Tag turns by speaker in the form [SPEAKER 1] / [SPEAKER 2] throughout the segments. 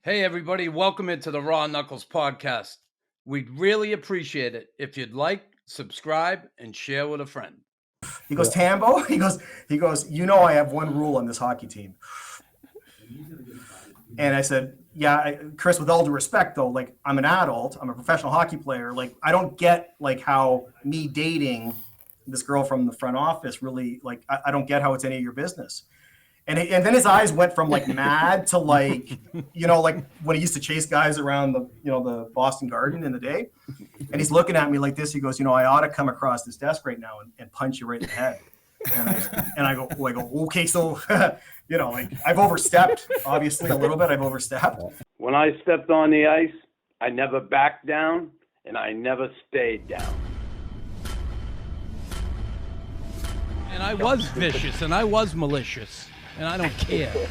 [SPEAKER 1] Hey, everybody, welcome into the Raw Knuckles podcast. We'd really appreciate it if you'd like, subscribe, and share with a friend.
[SPEAKER 2] He goes, Tambo? He goes, I have one rule on this hockey team. And I said, yeah, Chris, with all due respect, though, like, I'm an adult. I'm a professional hockey player. Like, I don't get, like, how me dating this girl from the front office really, like, I don't get how it's any of your business. And then his eyes went from, like, mad to, like, like when he used to chase guys around the Boston Garden in the day. And he's looking at me like this. He goes, I ought to come across this desk right now and punch you right in the head. And I go, okay, so, like, I've overstepped, obviously, a little bit. I've overstepped.
[SPEAKER 3] When I stepped on the ice, I never backed down, and I never stayed down.
[SPEAKER 1] And I was vicious, and I was malicious, and I don't care.
[SPEAKER 4] He's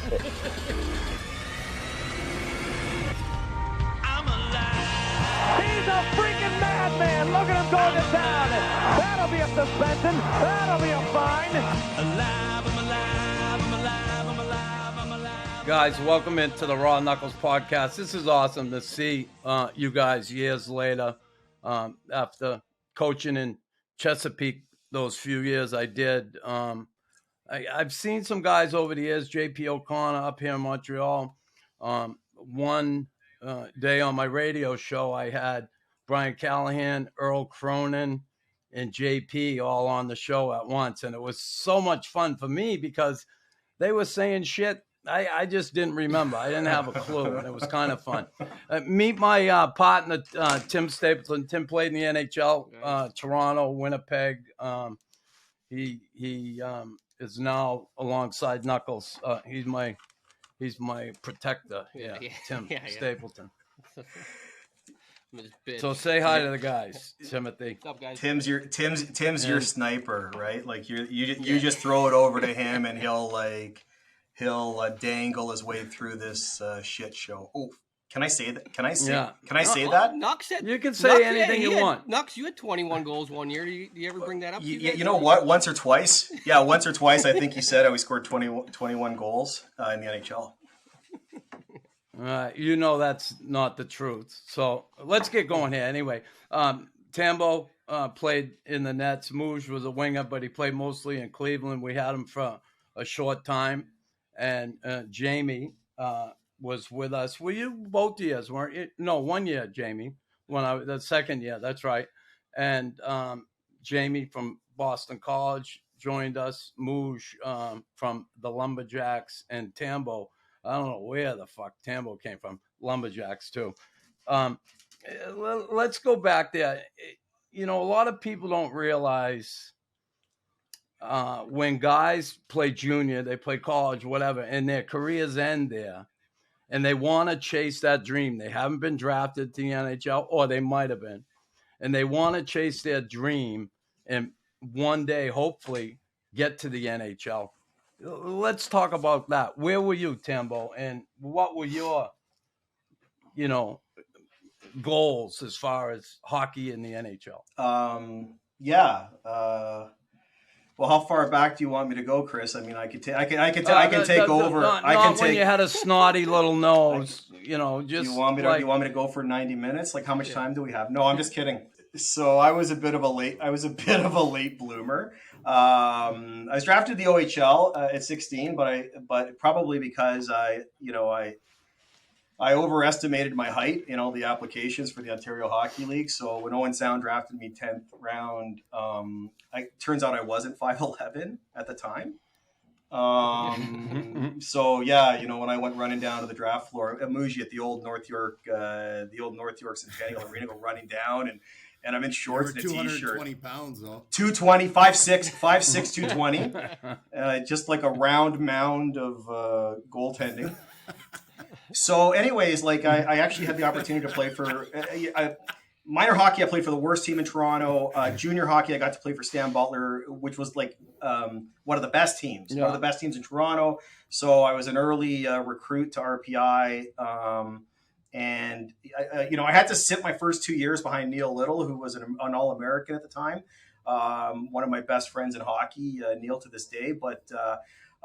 [SPEAKER 4] a freaking madman. Look at him going to town. That'll be a suspension. That'll be a fine.
[SPEAKER 1] Guys, welcome into the Raw Knuckles podcast. This is awesome to see you guys years later after coaching in Chesapeake those few years I did. I've seen some guys over the years, JP O'Connor up here in Montreal. One day on my radio show, I had Brian Callahan, Earl Cronin, and JP all on the show at once. And it was so much fun for me because they were saying shit I just didn't remember. I didn't have a clue, and it was kind of fun. Meet my partner, Tim Stapleton. Tim played in the NHL, Toronto, Winnipeg. He is now alongside Knuckles. He's my protector. Yeah. Tim Stapleton. So say hi to the guys, Timothy.
[SPEAKER 5] What's up, guys?
[SPEAKER 2] Tim's your sniper, right? Like you just throw it over to him, and he'll dangle his way through this shit show. Oh, can I say that? Can I say that?
[SPEAKER 5] Nux said
[SPEAKER 1] you can say anything you want.
[SPEAKER 5] Nux, you had 21 goals one year. Do you ever bring that up?
[SPEAKER 2] You know what? Once or twice. Yeah, once or twice. I think he said we scored 21 goals in the NHL.
[SPEAKER 1] That's not the truth. So let's get going here. Anyway, Tambo played in the Nets. Mouge was a winger, but he played mostly in Cleveland. We had him for a short time. And Jamie was with us. Were you both years, weren't you? No, 1 year, Jamie. The second year, that's right. And Jamie from Boston College joined us. Mouge from the Lumberjacks, and Tambo. I don't know where the fuck Tambo came from. Lumberjacks too. Let's go back there. A lot of people don't realize when guys play junior, they play college, whatever, and their careers end there, and they want to chase that dream. They haven't been drafted to the NHL, or they might have been, and they want to chase their dream and one day, hopefully, get to the NHL. Let's talk about that. Where were you, Tambo, and what were your, goals as far as hockey in the NHL?
[SPEAKER 2] Well, how far back do you want me to go, Chris? I mean, I can take over.
[SPEAKER 1] Not when you had a snotty little nose,
[SPEAKER 2] Do you want me to go for 90 minutes? Like, how much time do we have? No, I'm just kidding. So I was a bit of a late bloomer. I was drafted to the OHL at 16, but probably because I overestimated my height in all the applications for the Ontario Hockey League. So when Owen Sound drafted me 10th round, turns out I wasn't 5'11" at the time. So yeah, when I went running down to the draft floor, Mougie at the old North York Centennial Arena, go running down, and I'm in shorts and a t-shirt.
[SPEAKER 6] 220 pounds though.
[SPEAKER 2] 220, 5'6", 220. Just like a round mound of goaltending. So anyways, like I actually had the opportunity to play for minor hockey. I played for the worst team in Toronto. Junior hockey, I got to play for Stan Butler, which was like one of the best teams, one of the best teams in Toronto. So I was an early recruit to RPI. And I had to sit my first 2 years behind Neil Little, who was an All-American at the time. One of my best friends in hockey, Neil, to this day. But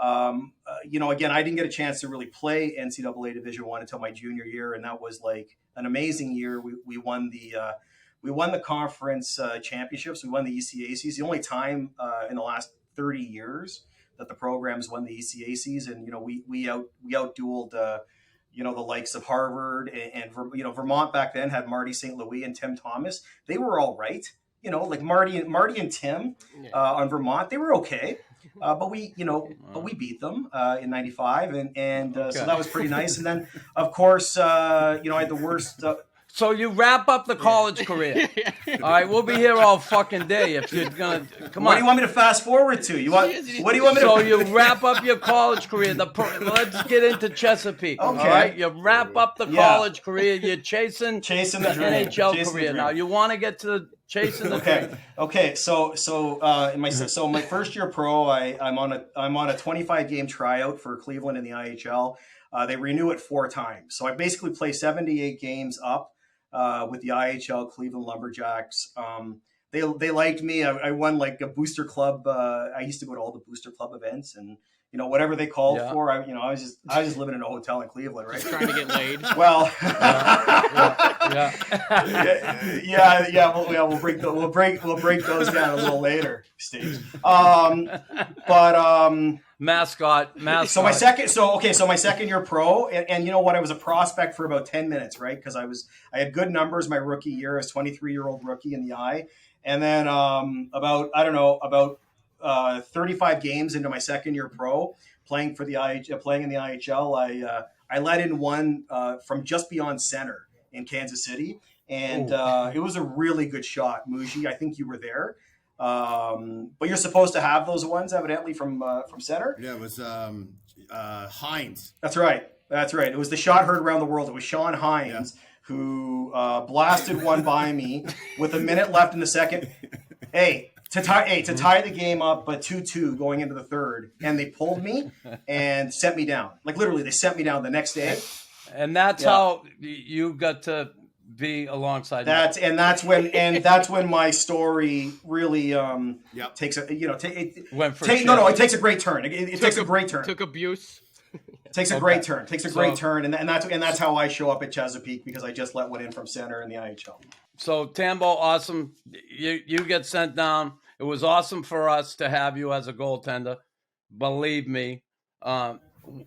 [SPEAKER 2] Again, I didn't get a chance to really play NCAA Division I until my junior year, and that was like an amazing year. We won the conference championships. We won the ECACs. The only time in the last 30 years that the programs won the ECACs, and we outdueled the likes of Harvard and Vermont back then had Marty St. Louis and Tim Thomas. They were all right. Like Marty and Tim on Vermont, they were okay. But we beat them in '95, and so that was pretty nice. And then, of course, I had the worst.
[SPEAKER 1] So you wrap up the college career. All right, we'll be here all fucking day if you're gonna come on.
[SPEAKER 2] What do you want me to fast forward to? What do you want me to?
[SPEAKER 1] So you wrap up your college career. Let's get into Chesapeake.
[SPEAKER 2] Okay.
[SPEAKER 1] All right, you wrap up the college career. You're chasing
[SPEAKER 2] the dream.
[SPEAKER 1] NHL
[SPEAKER 2] Chasing
[SPEAKER 1] career. Now you want to get to chasing the dream.
[SPEAKER 2] Okay. So my first year pro, I'm on a 25 game tryout for Cleveland in the IHL. They renew it 4 times, so I basically play 78 games up. With the IHL Cleveland Lumberjacks. They liked me. I won like a booster club. I used to go to all the booster club events and whatever they called for. I was just living in a hotel in Cleveland, right?
[SPEAKER 5] Just trying to get laid.
[SPEAKER 2] Well,
[SPEAKER 5] yeah.
[SPEAKER 2] We'll break those down a little later, Steve.
[SPEAKER 1] Mascot.
[SPEAKER 2] So my second year pro, and you know what? I was a prospect for about 10 minutes, right? Because I had good numbers my rookie year as 23-year-old rookie in the I, and then about 35 games into my second year pro, playing in the IHL, I let in one from just beyond center in Kansas City, and it was a really good shot. Mougie, I think you were there. But you're supposed to have those ones evidently from center.
[SPEAKER 6] Yeah, it was Hines.
[SPEAKER 2] That's right. It was the shot heard around the world. It was Sean Hines who blasted one by me with a minute left in the second. To tie the game up, but 2-2 going into the third, and they pulled me and sent me down. Like literally, they sent me down the next day.
[SPEAKER 1] And that's how you got to be alongside.
[SPEAKER 2] That's when my story really takes a it takes a great turn. It takes a great turn.
[SPEAKER 5] Took abuse.
[SPEAKER 2] Takes a great turn. Takes a great turn, and that's how I show up at Chesapeake, because I just let one in from center in the IHL.
[SPEAKER 1] So Tambo, awesome. You get sent down. It was awesome for us to have you as a goaltender. Believe me,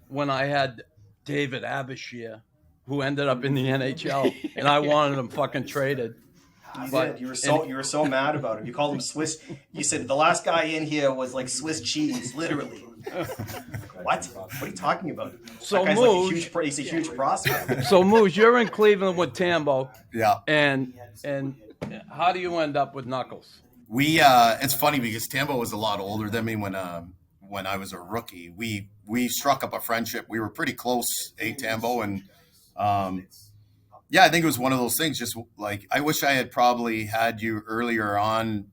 [SPEAKER 1] when I had David Abishir, who ended up in the NHL, and I wanted him fucking traded.
[SPEAKER 2] You were so mad about him. You called him Swiss. You said the last guy in here was like Swiss cheese, literally. What? What are you talking about?
[SPEAKER 1] So
[SPEAKER 2] that guy's
[SPEAKER 1] Mooj,
[SPEAKER 2] he's a huge prospect.
[SPEAKER 1] So Mooj, you're in Cleveland with Tambo.
[SPEAKER 6] Yeah.
[SPEAKER 1] And how do you end up with Knuckles?
[SPEAKER 6] It's funny because Tambo was a lot older than me when I was a rookie. We struck up a friendship. We were pretty close, Tambo, and I think it was one of those things. Just like I wish I had probably had you earlier on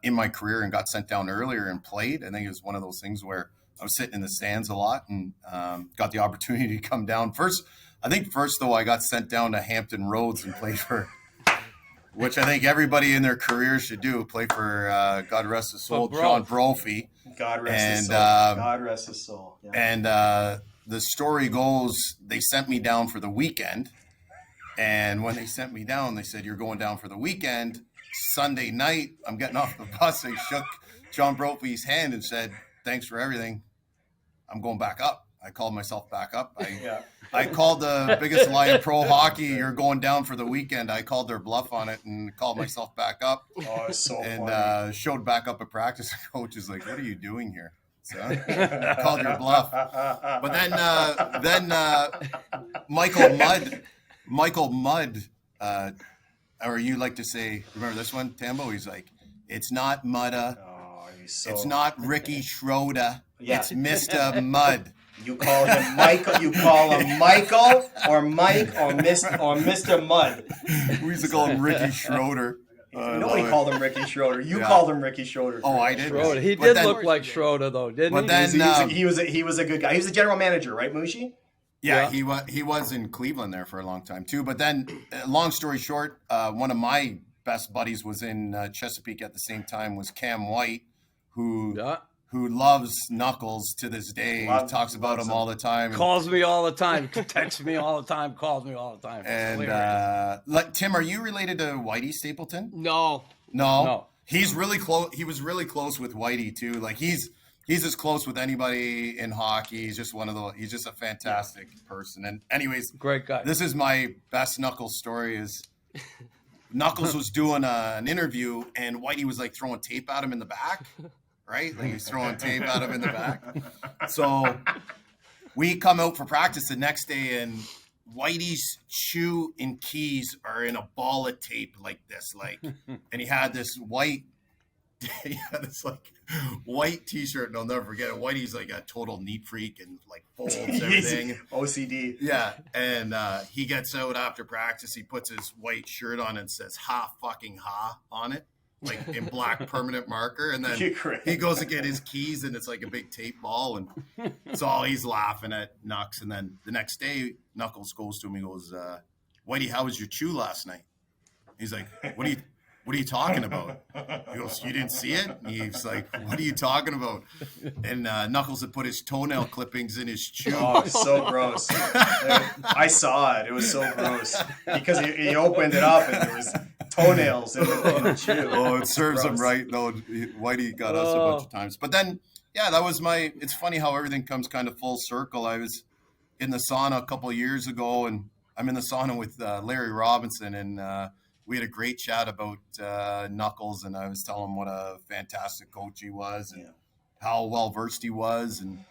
[SPEAKER 6] in my career and got sent down earlier and played. I think it was one of those things where I was sitting in the stands a lot and got the opportunity to come down. First, though, I got sent down to Hampton Roads and played for, which I think everybody in their career should do, play for, God rest his soul, John Brophy.
[SPEAKER 2] God rest his soul. Yeah.
[SPEAKER 6] And the story goes, they sent me down for the weekend. And when they sent me down, they said, "You're going down for the weekend." Sunday night, I'm getting off the bus. They shook John Brophy's hand and said, "Thanks for everything. I'm going back up." I called myself back up. I called the biggest lie in pro hockey. "You're going down for the weekend." I called their bluff on it and called myself back up.
[SPEAKER 2] Oh, it's so
[SPEAKER 6] and
[SPEAKER 2] funny.
[SPEAKER 6] Showed back up at practice. The coach is like, "What are you doing here?" So I called your bluff. But then Michael Mudd, or you like to say, remember this one, Tambo? He's like, "It's not Mudda. It's not Ricky Schroeder. It's Mr. Mudd."
[SPEAKER 2] You call him Michael. You call him Michael or Mike or Mr. Mudd.
[SPEAKER 6] We used to call him Ricky Schroeder.
[SPEAKER 2] Nobody called him Ricky Schroeder. You called him Ricky Schroeder.
[SPEAKER 6] Oh, I did.
[SPEAKER 1] Schroeder. He did look like Schroeder, though, didn't he?
[SPEAKER 6] But then
[SPEAKER 2] he was a good guy. He was the general manager, right, Mooshie?
[SPEAKER 6] Yeah, he was in Cleveland there for a long time too. But then, long story short, one of my best buddies was in Chesapeake at the same time, was Cam White, who who loves Knuckles to this day. Talks about him all the time.
[SPEAKER 1] Calls me all the time. Texts me all the time. Calls me all the time.
[SPEAKER 6] And Tim, are you related to Whitey Stapleton?
[SPEAKER 5] No.
[SPEAKER 6] He's really close. He was really close with Whitey too. Like he's as close with anybody in hockey. He's just he's just a fantastic person. And anyways,
[SPEAKER 1] great guy.
[SPEAKER 6] This is my best Knuckles story is Knuckles was doing an interview and Whitey was like throwing tape at him in the back, right? Like he's throwing tape at him in the back. So we come out for practice the next day and Whitey's shoe and keys are in a ball of tape like this, and he had this white t-shirt, and I'll never forget it. Whitey's like a total neat freak and like folds everything.
[SPEAKER 2] OCD.
[SPEAKER 6] Yeah. And he gets out after practice, he puts his white shirt on and says "ha fucking ha" on it, like in black permanent marker, and then he goes to get his keys and it's like a big tape ball, and so he's laughing at Nux. And then the next day Knuckles goes to him, he goes, Whitey, how was your chew last night? He's like, what are you talking about? He goes, you didn't see it? And he's like, what are you talking about? And Knuckles had put his toenail clippings in his chew.
[SPEAKER 2] Oh, it's so gross. I saw it. It was so gross. Because he opened it up and there was toenails in the chew.
[SPEAKER 6] Oh, it serves him right, though. Whitey got us a bunch of times. But then, yeah, that was it's funny how everything comes kind of full circle. I was in the sauna a couple of years ago, and I'm in the sauna with Larry Robinson, and we had a great chat about Knuckles, and I was telling him what a fantastic coach he was and how well-versed he was. And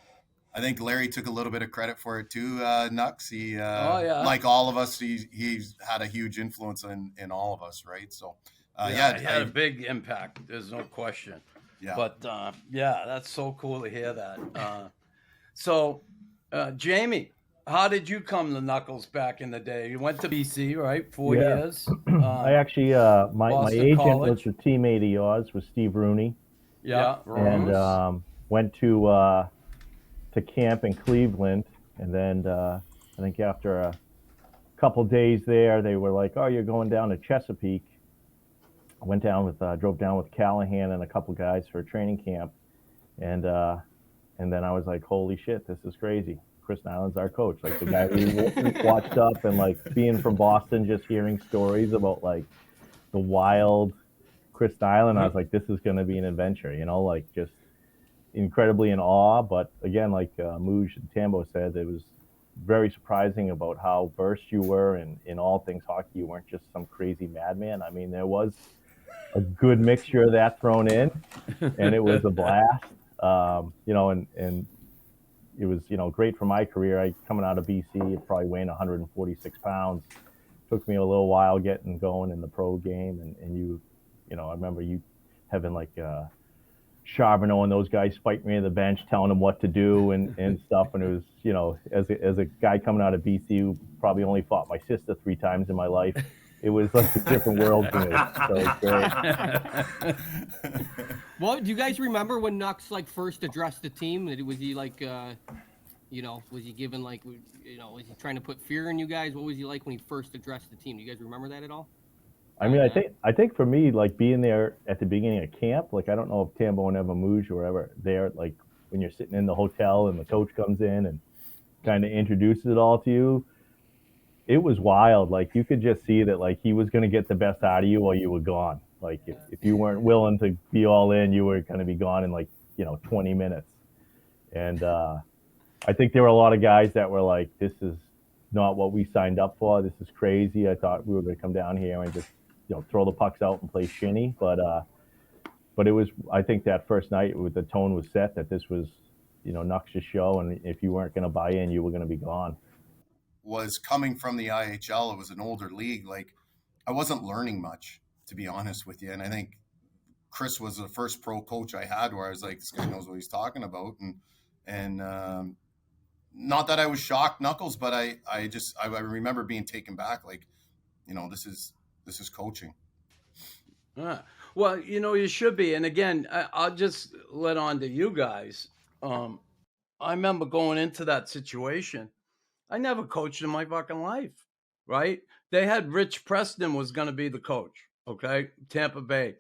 [SPEAKER 6] I think Larry took a little bit of credit for it too, Nux. He, like all of us, he's had a huge influence in all of us, right? So,
[SPEAKER 1] he had a big impact. There's no question.
[SPEAKER 6] Yeah.
[SPEAKER 1] But, that's so cool to hear that. So, Jamie, how did you come to Knuckles back in the day? You went to BC, right? 4 years.
[SPEAKER 7] I actually, my agent was a teammate of yours, was Steve Rooney.
[SPEAKER 1] Yeah.
[SPEAKER 7] And went to camp in Cleveland. And then I think after a couple days there, they were like, oh, you're going down to Chesapeake. I went down drove down with Callahan and a couple guys for a training camp. And then I was like, holy shit, this is crazy. Chris Nilan's our coach, like the guy we watched up, and like being from Boston, just hearing stories about like the wild Chris Nilan, I was like, this is going to be an adventure, like just incredibly in awe. But again, like Mouge and Tambo said, it was very surprising about how versed you were in all things hockey. You weren't just some crazy madman. I mean, there was a good mixture of that thrown in, and it was a blast, and it was, great for my career. I coming out of BC, probably weighing 146 pounds. Took me a little while getting going in the pro game, and you, I remember you having like Charbonneau and those guys spike me to the bench, telling them what to do and stuff. And it was, as a guy coming out of BC who probably only fought my sister 3 times in my life, it was like a different world to me. So it's great.
[SPEAKER 5] Well, do you guys remember when Nux first addressed the team? Was he like, was he given was he trying to put fear in you guys? What was he like when he first addressed the team? Do you guys remember that at all?
[SPEAKER 7] I mean, I think for me, like being there at the beginning of camp, like I don't know if Tambo and Eva Mouge were ever there, like when you're sitting in the hotel and the coach comes in and kind of introduces it all to you. It was wild. Like you could just see that like he was going to get the best out of you while you were gone. Like if you weren't willing to be all in, you were going to be gone in 20 minutes. And I think there were a lot of guys that were like, this is not what we signed up for. This is crazy. I thought we were going to come down here and just, throw the pucks out and play shinny. But it was, I think that first night the tone was set that this was, Nux's show. And if you weren't going to buy in, you were going to be gone.
[SPEAKER 6] Was coming from the IHL. It was an older league. Like I wasn't learning much, to be honest with you. And I think Chris was the first pro coach I had where I was like, this guy knows what he's talking about. And not that I was shocked, Knuckles, but I remember being taken back. Like, this is coaching.
[SPEAKER 1] Well, you should be. And again, I'll just let on to you guys. I remember going into that situation. I never coached in my fucking life, right? They had Rich Preston was going to be the coach, okay? Tampa Bay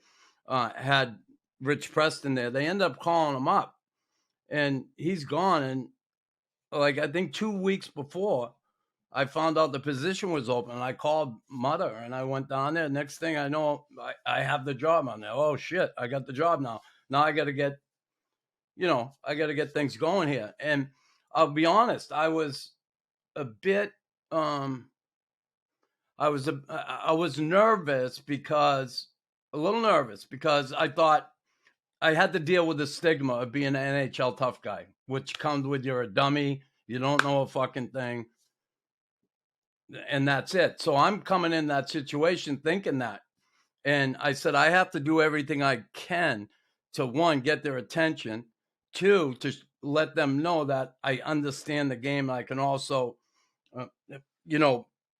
[SPEAKER 1] had Rich Preston there. They ended up calling him up. and he's gone. And like, I think 2 weeks before, I found out the position was open. I called Mother and I went down there. Next thing I know, I have the job on there. Oh shit, I got the job now. Now I got to get, I got to get things going here. And I'll be honest, I was a bit, I was nervous because I thought I had to deal with the stigma of being an NHL tough guy, which comes with you're a dummy, you don't know a fucking thing, and that's it. So I'm coming in that situation thinking that. And I said, I have to do everything I can to, one, get their attention, two, to let them know that I understand the game. I can also,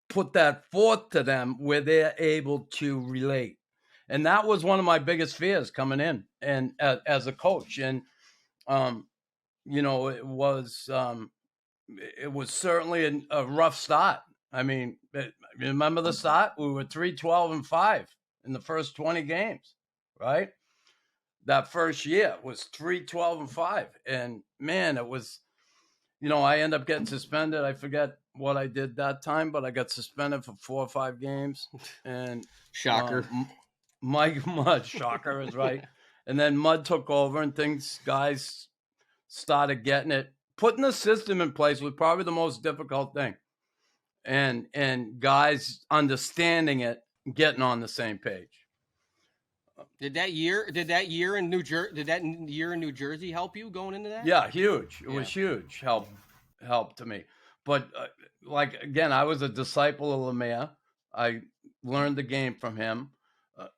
[SPEAKER 1] put that forth to them where they're able to relate. And that was one of my biggest fears coming in and as a coach. And, it was certainly a rough start. I mean, remember the start? We were 3-12-5 in the first 20 games, right? That first year was 3-12-5. And man, it was, I ended up getting suspended. I forget what I did that time, but I got suspended for 4 or 5 games. And
[SPEAKER 5] shocker.
[SPEAKER 1] Mike Mudd, shocker is right. And then Mudd took over and guys started getting it. Putting the system in place was probably the most difficult thing. And guys understanding it, getting on the same page.
[SPEAKER 5] Did that year in New Jersey help you going into that?
[SPEAKER 1] Yeah, huge. It was huge help to me. But again, I was a disciple of Lemire. I learned the game from him.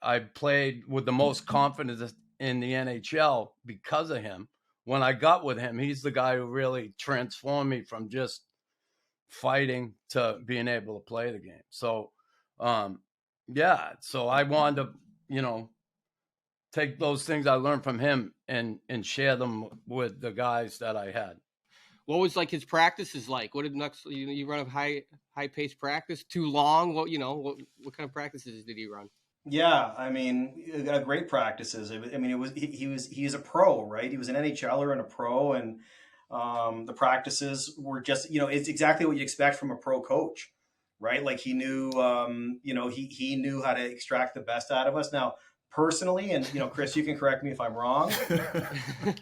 [SPEAKER 1] I played with the most confidence in the NHL because of him. When I got with him, he's the guy who really transformed me from just fighting to being able to play the game. So, so I wanted to, take those things I learned from him and share them with the guys that I had.
[SPEAKER 5] What was like his practices like? What did you run a high paced practice? Too long? What kind of practices did he run?
[SPEAKER 2] Yeah, I mean, great practices. He's a pro, right? He was an NHLer and a pro, and the practices were just, it's exactly what you expect from a pro coach, right? Like he knew, he knew how to extract the best out of us. Now, personally, and Chris, you can correct me if I'm wrong.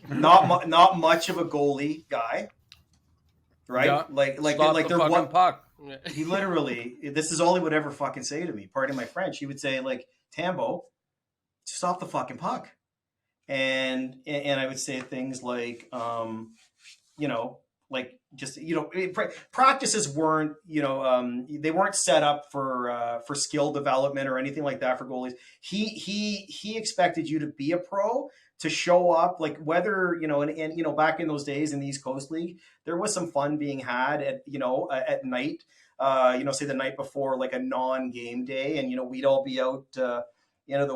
[SPEAKER 2] not much of a goalie guy, right?
[SPEAKER 1] Yeah.
[SPEAKER 2] Like
[SPEAKER 1] the fucking puck.
[SPEAKER 2] He literally, this is all he would ever fucking say to me. Pardon my French. He would say, like, Tambo, stop the fucking puck. And I would say things like, practices weren't, they weren't set up for skill development or anything like that for goalies. He expected you to be a pro, to show up, like whether, and back in those days in the East Coast League, there was some fun being had at night, say the night before, like a non-game day. And, we'd all be out, the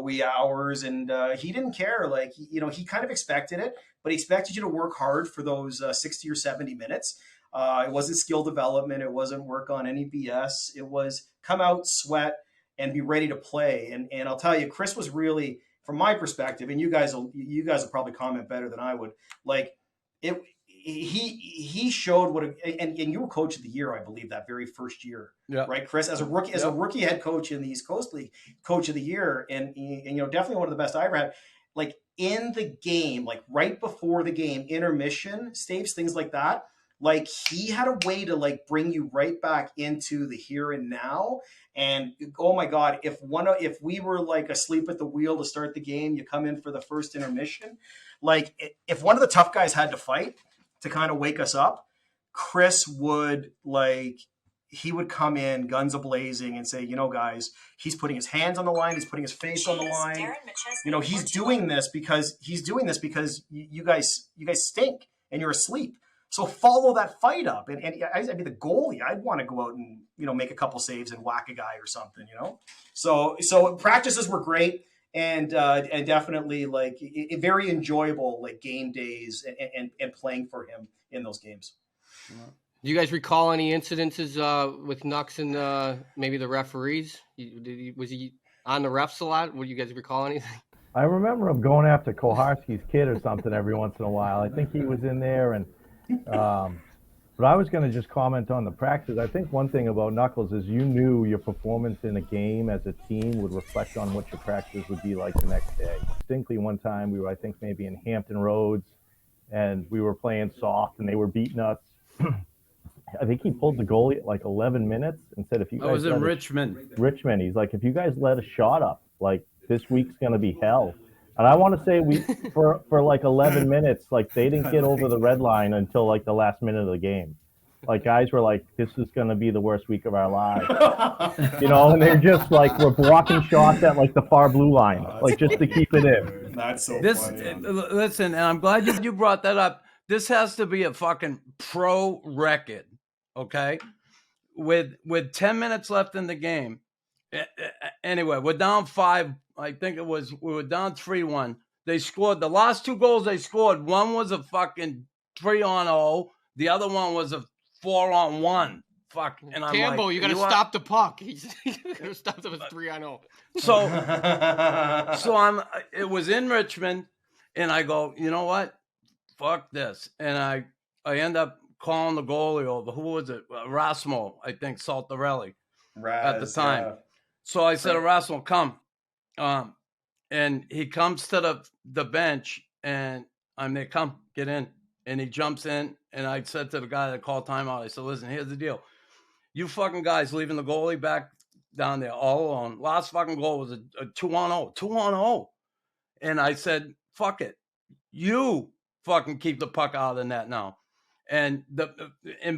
[SPEAKER 2] wee hours, and he didn't care. Like, he kind of expected it, but he expected you to work hard for those 60 or 70 minutes. It wasn't skill development. It wasn't work on any BS. It was come out, sweat, and be ready to play. And I'll tell you, Chris was really, from my perspective, and you guys will probably comment better than I would. Like it, he showed what, and you were coach of the year, I believe, that very first year, right, Chris? As a rookie head coach in the East Coast League, coach of the year, and definitely one of the best I ever had. Like in the game, like right before the game, intermission, Staves, things like that. Like he had a way to like bring you right back into the here and now. And oh my God, if we were like asleep at the wheel to start the game, you come in for the first intermission. Like if one of the tough guys had to fight to kind of wake us up, Chris would he would come in guns a-blazing and say, guys, he's putting his hands on the line. He's putting his face on the line. He's doing this because you guys stink and you're asleep. So follow that fight up. And I'd be the goalie. I'd want to go out and, make a couple saves and whack a guy or something, So practices were great and definitely very enjoyable, like game days and playing for him in those games.
[SPEAKER 5] Do you guys recall any incidences with Nux and maybe the referees? Was he on the refs a lot? Would you guys recall anything?
[SPEAKER 7] I remember him going after Koharski's kid or something every once in a while. I think he was in there, and but I was going to just comment on the practice. I think one thing about Knuckles is you knew your performance in a game as a team would reflect on what your practice would be like the next day. Distinctly, one time we were, I think, maybe in Hampton Roads, and we were playing soft, and they were beating us. I think he pulled the goalie at like 11 minutes and said, "If you guys
[SPEAKER 1] I was in Richmond.
[SPEAKER 7] Richmond, he's like, if you guys let a shot up, like this week's going to be hell." And I want to say for like 11 minutes, like they didn't get over the red line until like the last minute of the game. Like guys were like, this is going to be the worst week of our lives. And they're just like, we're blocking shots at like the far blue line, like just to keep it in.
[SPEAKER 2] That's so funny.
[SPEAKER 1] Listen, and I'm glad you brought that up. This has to be a fucking pro record, okay? With 10 minutes left in the game. Anyway, we're down 5. I think we were down 3-1. They scored the last 2 goals they scored. One was a fucking 3-on-0. The other one was a 4-on-1. Fuck. And I'm
[SPEAKER 5] Tambo,
[SPEAKER 1] like,
[SPEAKER 5] you got to stop the puck. He's going to stop them at 3-on-0.
[SPEAKER 1] So it was in Richmond, and I go, you know what? Fuck this. And I end up calling the goalie over. Who was it? Rasmo, I think, Saltarelli at the time. Yeah. So I said, Rasmo, come. And he comes to the bench, and I'm there, come, get in. And he jumps in, and I said to the guy that called timeout, I said, listen, here's the deal. You fucking guys leaving the goalie back down there all alone. Last fucking goal was a 2-on-0. 2-on-0. And I said, fuck it. You fucking keep the puck out of the net now. And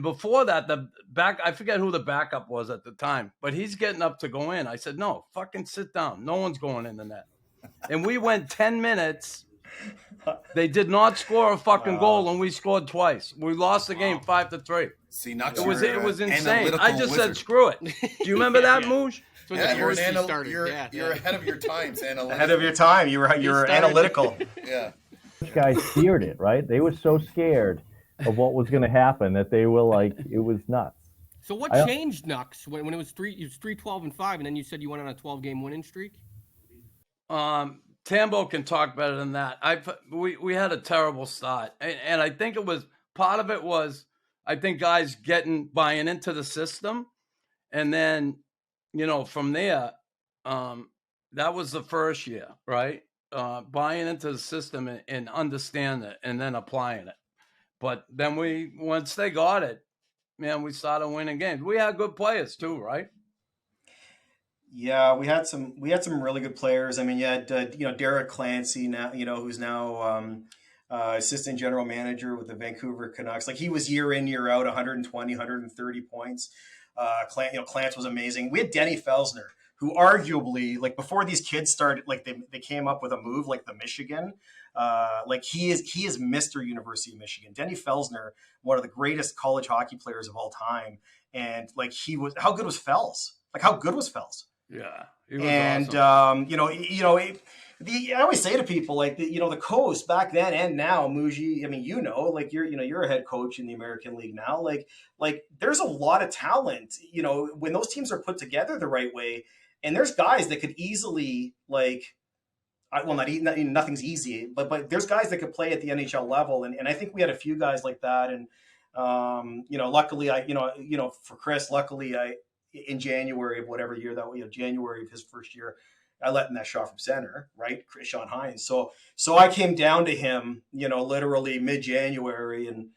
[SPEAKER 1] before that, I forget who the backup was at the time, but he's getting up to go in. I said, no, fucking sit down. No one's going in the net. And we went 10 minutes. They did not score a fucking goal, and we scored twice. We lost the game 5-3.
[SPEAKER 6] See,
[SPEAKER 1] it was insane. I just said, screw it. Do you remember that, Mooj?
[SPEAKER 6] Yeah, you're ahead of your times.
[SPEAKER 2] Ahead of your time. You're analytical.
[SPEAKER 6] Yeah.
[SPEAKER 7] These guys feared it, right? They were so scared of what was going to happen that they were like, it was nuts.
[SPEAKER 5] So what changed, Nux, when it was 3-12-5, and then you said you went on a 12-game winning streak?
[SPEAKER 1] Tambo can talk better than that. We had a terrible start, and I think part of it was I think guys buying into the system, and then from there, that was the first year, right? Buying into the system and understanding it, and then applying it. But then once they got it, man, we started winning games. We had good players too, right?
[SPEAKER 2] Yeah, we had some really good players. I mean, you had Derek Clancy now, who's now assistant general manager with the Vancouver Canucks. Like he was year in, year out, 120, 130 points. Clance was amazing. We had Denny Felsner, who arguably, like before these kids started, like they came up with a move like the Michigan. Like he is Mr. University of Michigan. Denny Felsner, one of the greatest college hockey players of all time. And like how good was Fels? Like how good was Fels?
[SPEAKER 1] Yeah. He was awesome.
[SPEAKER 2] I always say to people like the coast back then and now, Muji, I mean, like you're a head coach in the American League now. Like there's a lot of talent, when those teams are put together the right way, and there's guys that could easily nothing's easy, but there's guys that could play at the NHL level. And I think we had a few guys like that. And, luckily for Chris, in January of whatever year January of his first year, I let in that shot from center, right? Sean Hines. So I came down to him, literally mid-January. And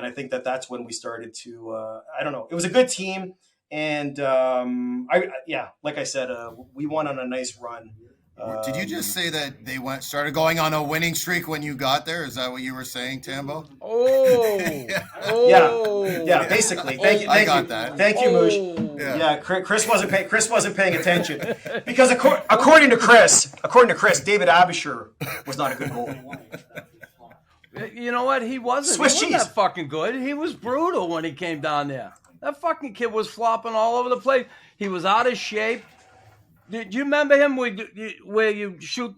[SPEAKER 2] I think that's when we started to, I don't know. It was a good team. And like I said, we went on a nice run.
[SPEAKER 6] Did you just say that they started going on a winning streak when you got there? Is that what you were saying, Tambo?
[SPEAKER 2] Yeah, basically. Thank you.
[SPEAKER 6] I got that.
[SPEAKER 2] Thank you, Moosh. Yeah, Chris wasn't paying attention because according to Chris, David Abisher was not a good goalie.
[SPEAKER 1] You know what? He wasn't.
[SPEAKER 2] Swiss
[SPEAKER 1] he
[SPEAKER 2] cheese.
[SPEAKER 1] wasn't that fucking good. He was brutal when he came down there. That fucking kid was flopping all over the place. He was out of shape. Do you remember him where you shoot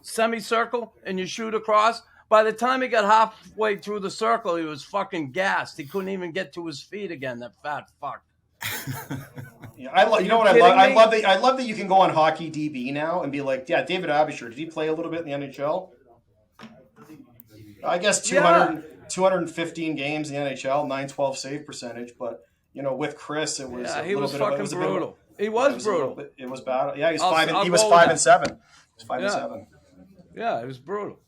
[SPEAKER 1] semicircle and you shoot across? By the time he got halfway through the circle, he was fucking gassed. He couldn't even get to his feet again, that fat fuck.
[SPEAKER 2] Yeah, I love. You know what I
[SPEAKER 1] kidding
[SPEAKER 2] love?
[SPEAKER 1] me?
[SPEAKER 2] I love that you can go on Hockey DB now and be like, yeah, David Abisher, did he play a little bit in the NHL? I guess 215 games in the NHL, 912 save percentage. But with Chris, it was
[SPEAKER 1] He was fucking brutal. He
[SPEAKER 2] was
[SPEAKER 1] was brutal.
[SPEAKER 2] It was bad. Yeah, he was
[SPEAKER 1] I'll
[SPEAKER 2] 5
[SPEAKER 1] go
[SPEAKER 2] and
[SPEAKER 1] with
[SPEAKER 2] 7. He was 5 and
[SPEAKER 1] Yeah.
[SPEAKER 2] 7.
[SPEAKER 1] Yeah, it was brutal.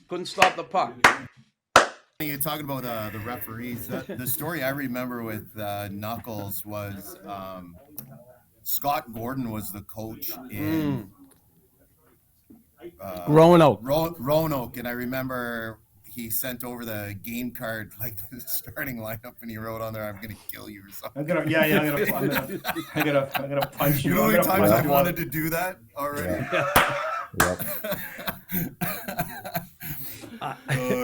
[SPEAKER 1] Couldn't stop the puck.
[SPEAKER 6] You're talking about the referees. The story I remember with Knuckles was Scott Gordon was the coach in
[SPEAKER 1] Roanoke.
[SPEAKER 6] Roanoke, and I remember he sent over the game card, like the starting lineup, and he wrote on there, "I'm gonna kill you" or something.
[SPEAKER 2] I'm gonna punch you.
[SPEAKER 6] You know how many times I wanted to do that already?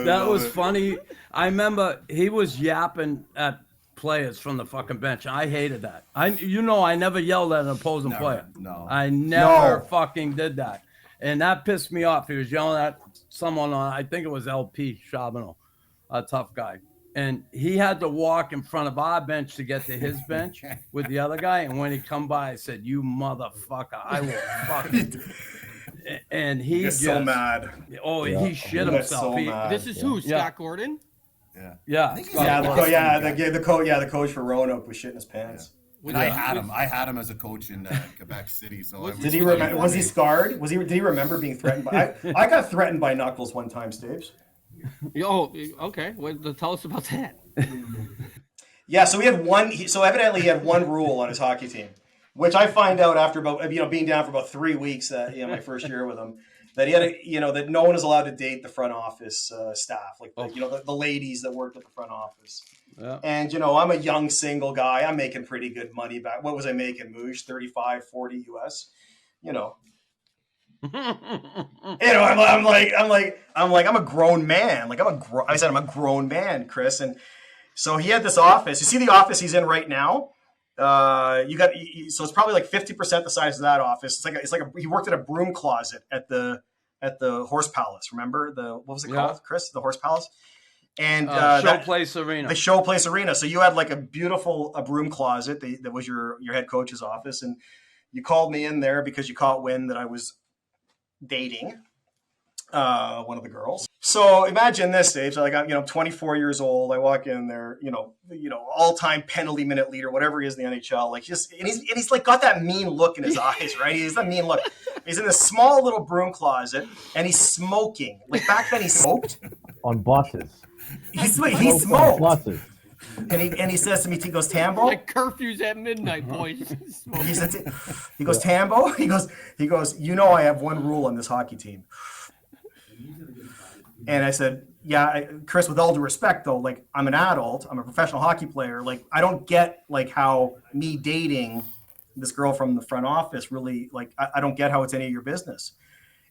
[SPEAKER 1] That was funny. I remember he was yapping at players from the fucking bench. I hated that. I never yelled at an opposing player.
[SPEAKER 6] No.
[SPEAKER 1] I never
[SPEAKER 2] No.
[SPEAKER 1] fucking did that. And that pissed me off. He was yelling at someone on, I think it was LP Charbonneau, a tough guy. And he had to walk in front of our bench to get to his bench with the other guy. And when he come by, I said, "You motherfucker, I will fucking." And he
[SPEAKER 2] He's so mad.
[SPEAKER 1] Oh, he shit
[SPEAKER 2] He gets
[SPEAKER 1] himself.
[SPEAKER 2] so
[SPEAKER 1] He-
[SPEAKER 2] mad.
[SPEAKER 5] This is who? Scott Gordon?
[SPEAKER 6] Yeah.
[SPEAKER 1] Yeah.
[SPEAKER 2] The coach for Roanoke was shitting his pants.
[SPEAKER 6] And I had him as a coach in Quebec City. So
[SPEAKER 2] Did he remember? Was he scarred? Did he remember being threatened by? I got threatened by Knuckles one time, Staves.
[SPEAKER 5] Oh, okay. Well, tell us about that.
[SPEAKER 2] Yeah, so we had one. So evidently, he had one rule on his hockey team, which I find out after about being down for about 3 weeks. My first year with him, that he had that no one is allowed to date the front office staff, like the ladies that worked at the front office.
[SPEAKER 1] Yeah.
[SPEAKER 2] And I'm a young single guy. I'm making pretty good money back. What was I making, Moosh? 35, 40 US. I'm a grown man. I'm a grown man, Chris. And so he had this office. You see the office he's in right now? So it's probably like 50% the size of that office. He worked at a broom closet at the Horse Palace. Remember what was it called, Chris? The Horse Palace. And
[SPEAKER 1] Showplace Arena.
[SPEAKER 2] The Showplace Arena. So you had like a beautiful broom closet that was your head coach's office, and you called me in there because you caught wind that I was dating one of the girls. So imagine this, Dave. So I'm 24 years old. I walk in there, all-time penalty minute leader, whatever he is in the NHL. He's like got that mean look in his eyes, right? He's that mean look. He's in this small little broom closet and he's smoking. Like back then, he smoked
[SPEAKER 7] on buses.
[SPEAKER 2] He smoked.
[SPEAKER 7] Buses.
[SPEAKER 2] And he says to me, he goes, "Tambo."
[SPEAKER 5] Like curfews at midnight, boys.
[SPEAKER 2] He goes, "Tambo." He goes. I have one rule on this hockey team. And I said, "Yeah, Chris. With all due respect, though, I'm an adult. I'm a professional hockey player. I don't get how me dating this girl from the front office really I don't get how it's any of your business."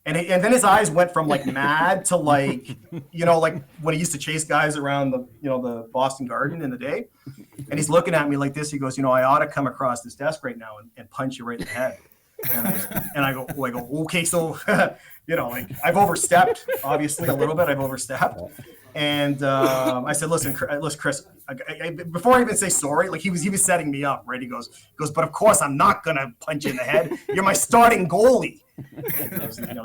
[SPEAKER 2] And then his eyes went from mad to when he used to chase guys around the Boston Garden in the day. And he's looking at me like this. He goes, "I ought to come across this desk right now and punch you right in the head." And I go, "Okay, so I've overstepped, obviously a little bit. I've overstepped." And I said, "Listen, Chris." Before I even say sorry, he was setting me up, right? He goes, "But of course I'm not gonna punch you in the head. You're my starting goalie.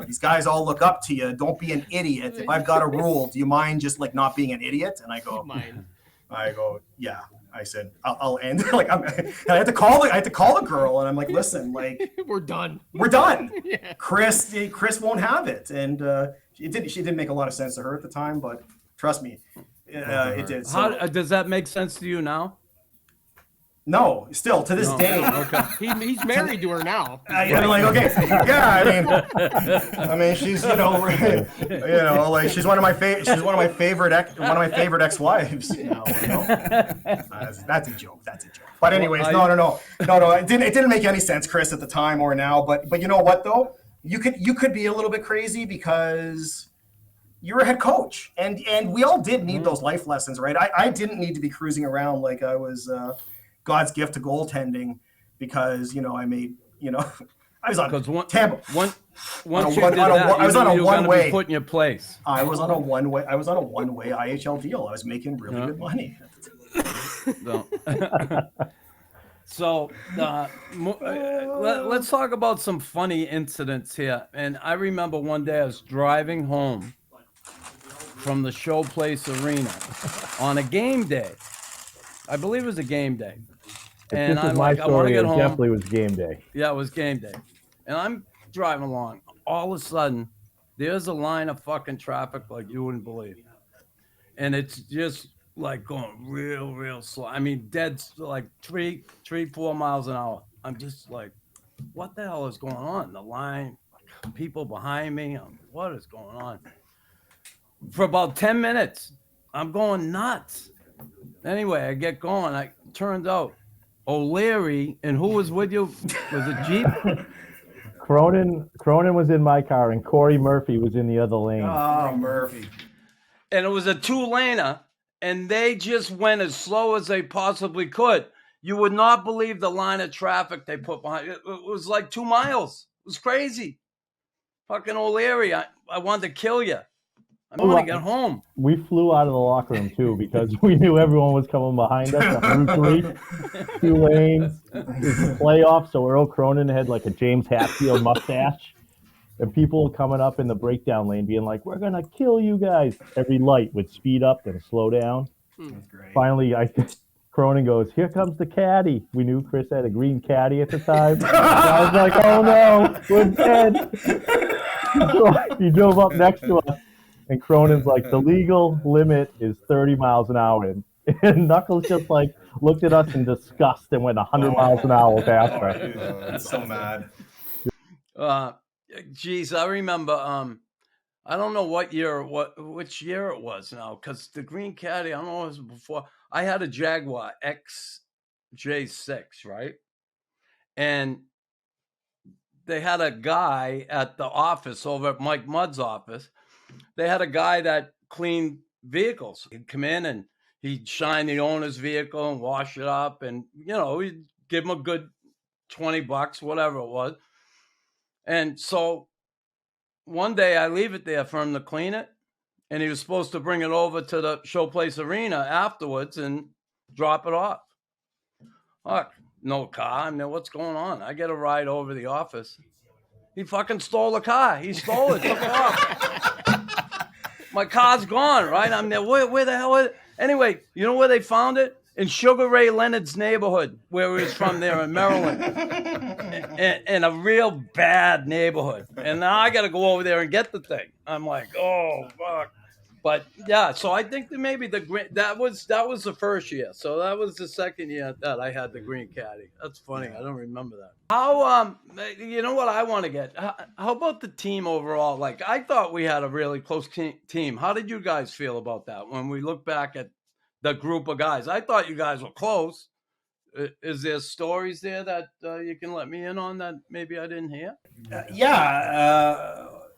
[SPEAKER 2] These guys all look up to you. Don't be an idiot. If I've got a rule, do you mind just not being an idiot?" And I go, "Yeah." I said, "I'll end." I had to call the girl, and I'm like, "Listen,
[SPEAKER 5] we're done.
[SPEAKER 2] We're done."
[SPEAKER 5] Yeah.
[SPEAKER 2] Chris won't have it, and she didn't make a lot of sense to her at the time, but trust me, it did. So,
[SPEAKER 1] How does that make sense to you now?
[SPEAKER 2] no, still to this day.
[SPEAKER 1] Okay.
[SPEAKER 5] He's married to her now.
[SPEAKER 2] I'm like, okay, yeah. I mean, she's she's one of my favorite ex-wives. That's a joke. But anyways, no. It didn't make any sense, Chris, at the time or now. But you know what though? You could be a little bit crazy because you're a head coach, and we all did need those life lessons, right? I didn't need to be cruising around like I was God's gift to goaltending because I made I was on Tambo.
[SPEAKER 1] Once you did that,
[SPEAKER 2] I was on a one-way.
[SPEAKER 1] Put in your place.
[SPEAKER 2] I was on a one-way IHL deal. I was making really good money.
[SPEAKER 1] No. So let's talk about some funny incidents here. And I remember one day I was driving home from the Showplace Arena on a game day. I believe it was a game day. And
[SPEAKER 7] This is
[SPEAKER 1] I'm
[SPEAKER 7] my
[SPEAKER 1] like, I want to
[SPEAKER 7] story.
[SPEAKER 1] get
[SPEAKER 7] It
[SPEAKER 1] home.
[SPEAKER 7] definitely was game day.
[SPEAKER 1] Yeah, it was game day. And I'm driving along. All of a sudden, there's a line of fucking traffic like you wouldn't believe. And it's just like going real slow. I mean, dead, like 4 miles an hour. I'm just like, what the hell is going on? The line, people behind me. What is going on? For about 10 minutes, I'm going nuts. Anyway, I get going. Turns out O'Leary, and who was with you? Was it Jeep?
[SPEAKER 7] Cronin was in my car, and Corey Murphy was in the other lane.
[SPEAKER 2] Oh, Murphy.
[SPEAKER 1] And it was a 2-laner, and they just went as slow as they possibly could. You would not believe the line of traffic they put behind it. It was like 2 miles. It was crazy. Fucking O'Leary, I wanted to kill you. I want to get home.
[SPEAKER 7] We flew out of the locker room, too, because we knew everyone was coming behind us on Route 3. 2 lanes. It's playoffs, so Earl Cronin had like a James Hatfield mustache. And people coming up in the breakdown lane being like, we're going to kill you guys. Every light would speed up and slow down.
[SPEAKER 2] That's great.
[SPEAKER 7] Finally, Cronin goes, here comes the caddy. We knew Chris had a green caddy at the time. So I was like, oh no, we're dead. So he drove up next to us. And Cronin's like, the legal limit is 30 miles an hour. And Knuckles just like looked at us in disgust and went 100 miles an hour faster.
[SPEAKER 2] That's so mad.
[SPEAKER 1] Geez, I remember. I don't know which year it was now, because the green caddy. I don't know if it was before. I had a Jaguar XJ6, right? And they had a guy at the office over at Mike Mudd's office. They had a guy that cleaned vehicles. He'd come in and he'd shine the owner's vehicle and wash it up, and he'd give him a good $20, whatever it was. And so one day I leave it there for him to clean it, and he was supposed to bring it over to the Showplace Arena afterwards and drop it off. Fuck, no car. I mean, what's going on? I get a ride over to the office. He fucking stole the car. He stole it, took it off. My car's gone, right? I'm there. Where the hell is it? Anyway, you know where they found it? In Sugar Ray Leonard's neighborhood, where he was from there in Maryland. In a real bad neighborhood. And now I got to go over there and get the thing. I'm like, oh, fuck. But, yeah, so I think that maybe that was the first year. So that was the second year that I had the green caddy. That's funny. I don't remember that. How, you know what I want to get? How about the team overall? Like, I thought we had a really close team. How did you guys feel about that when we look back at the group of guys? I thought you guys were close. Is there stories there that you can let me in on that maybe I didn't hear?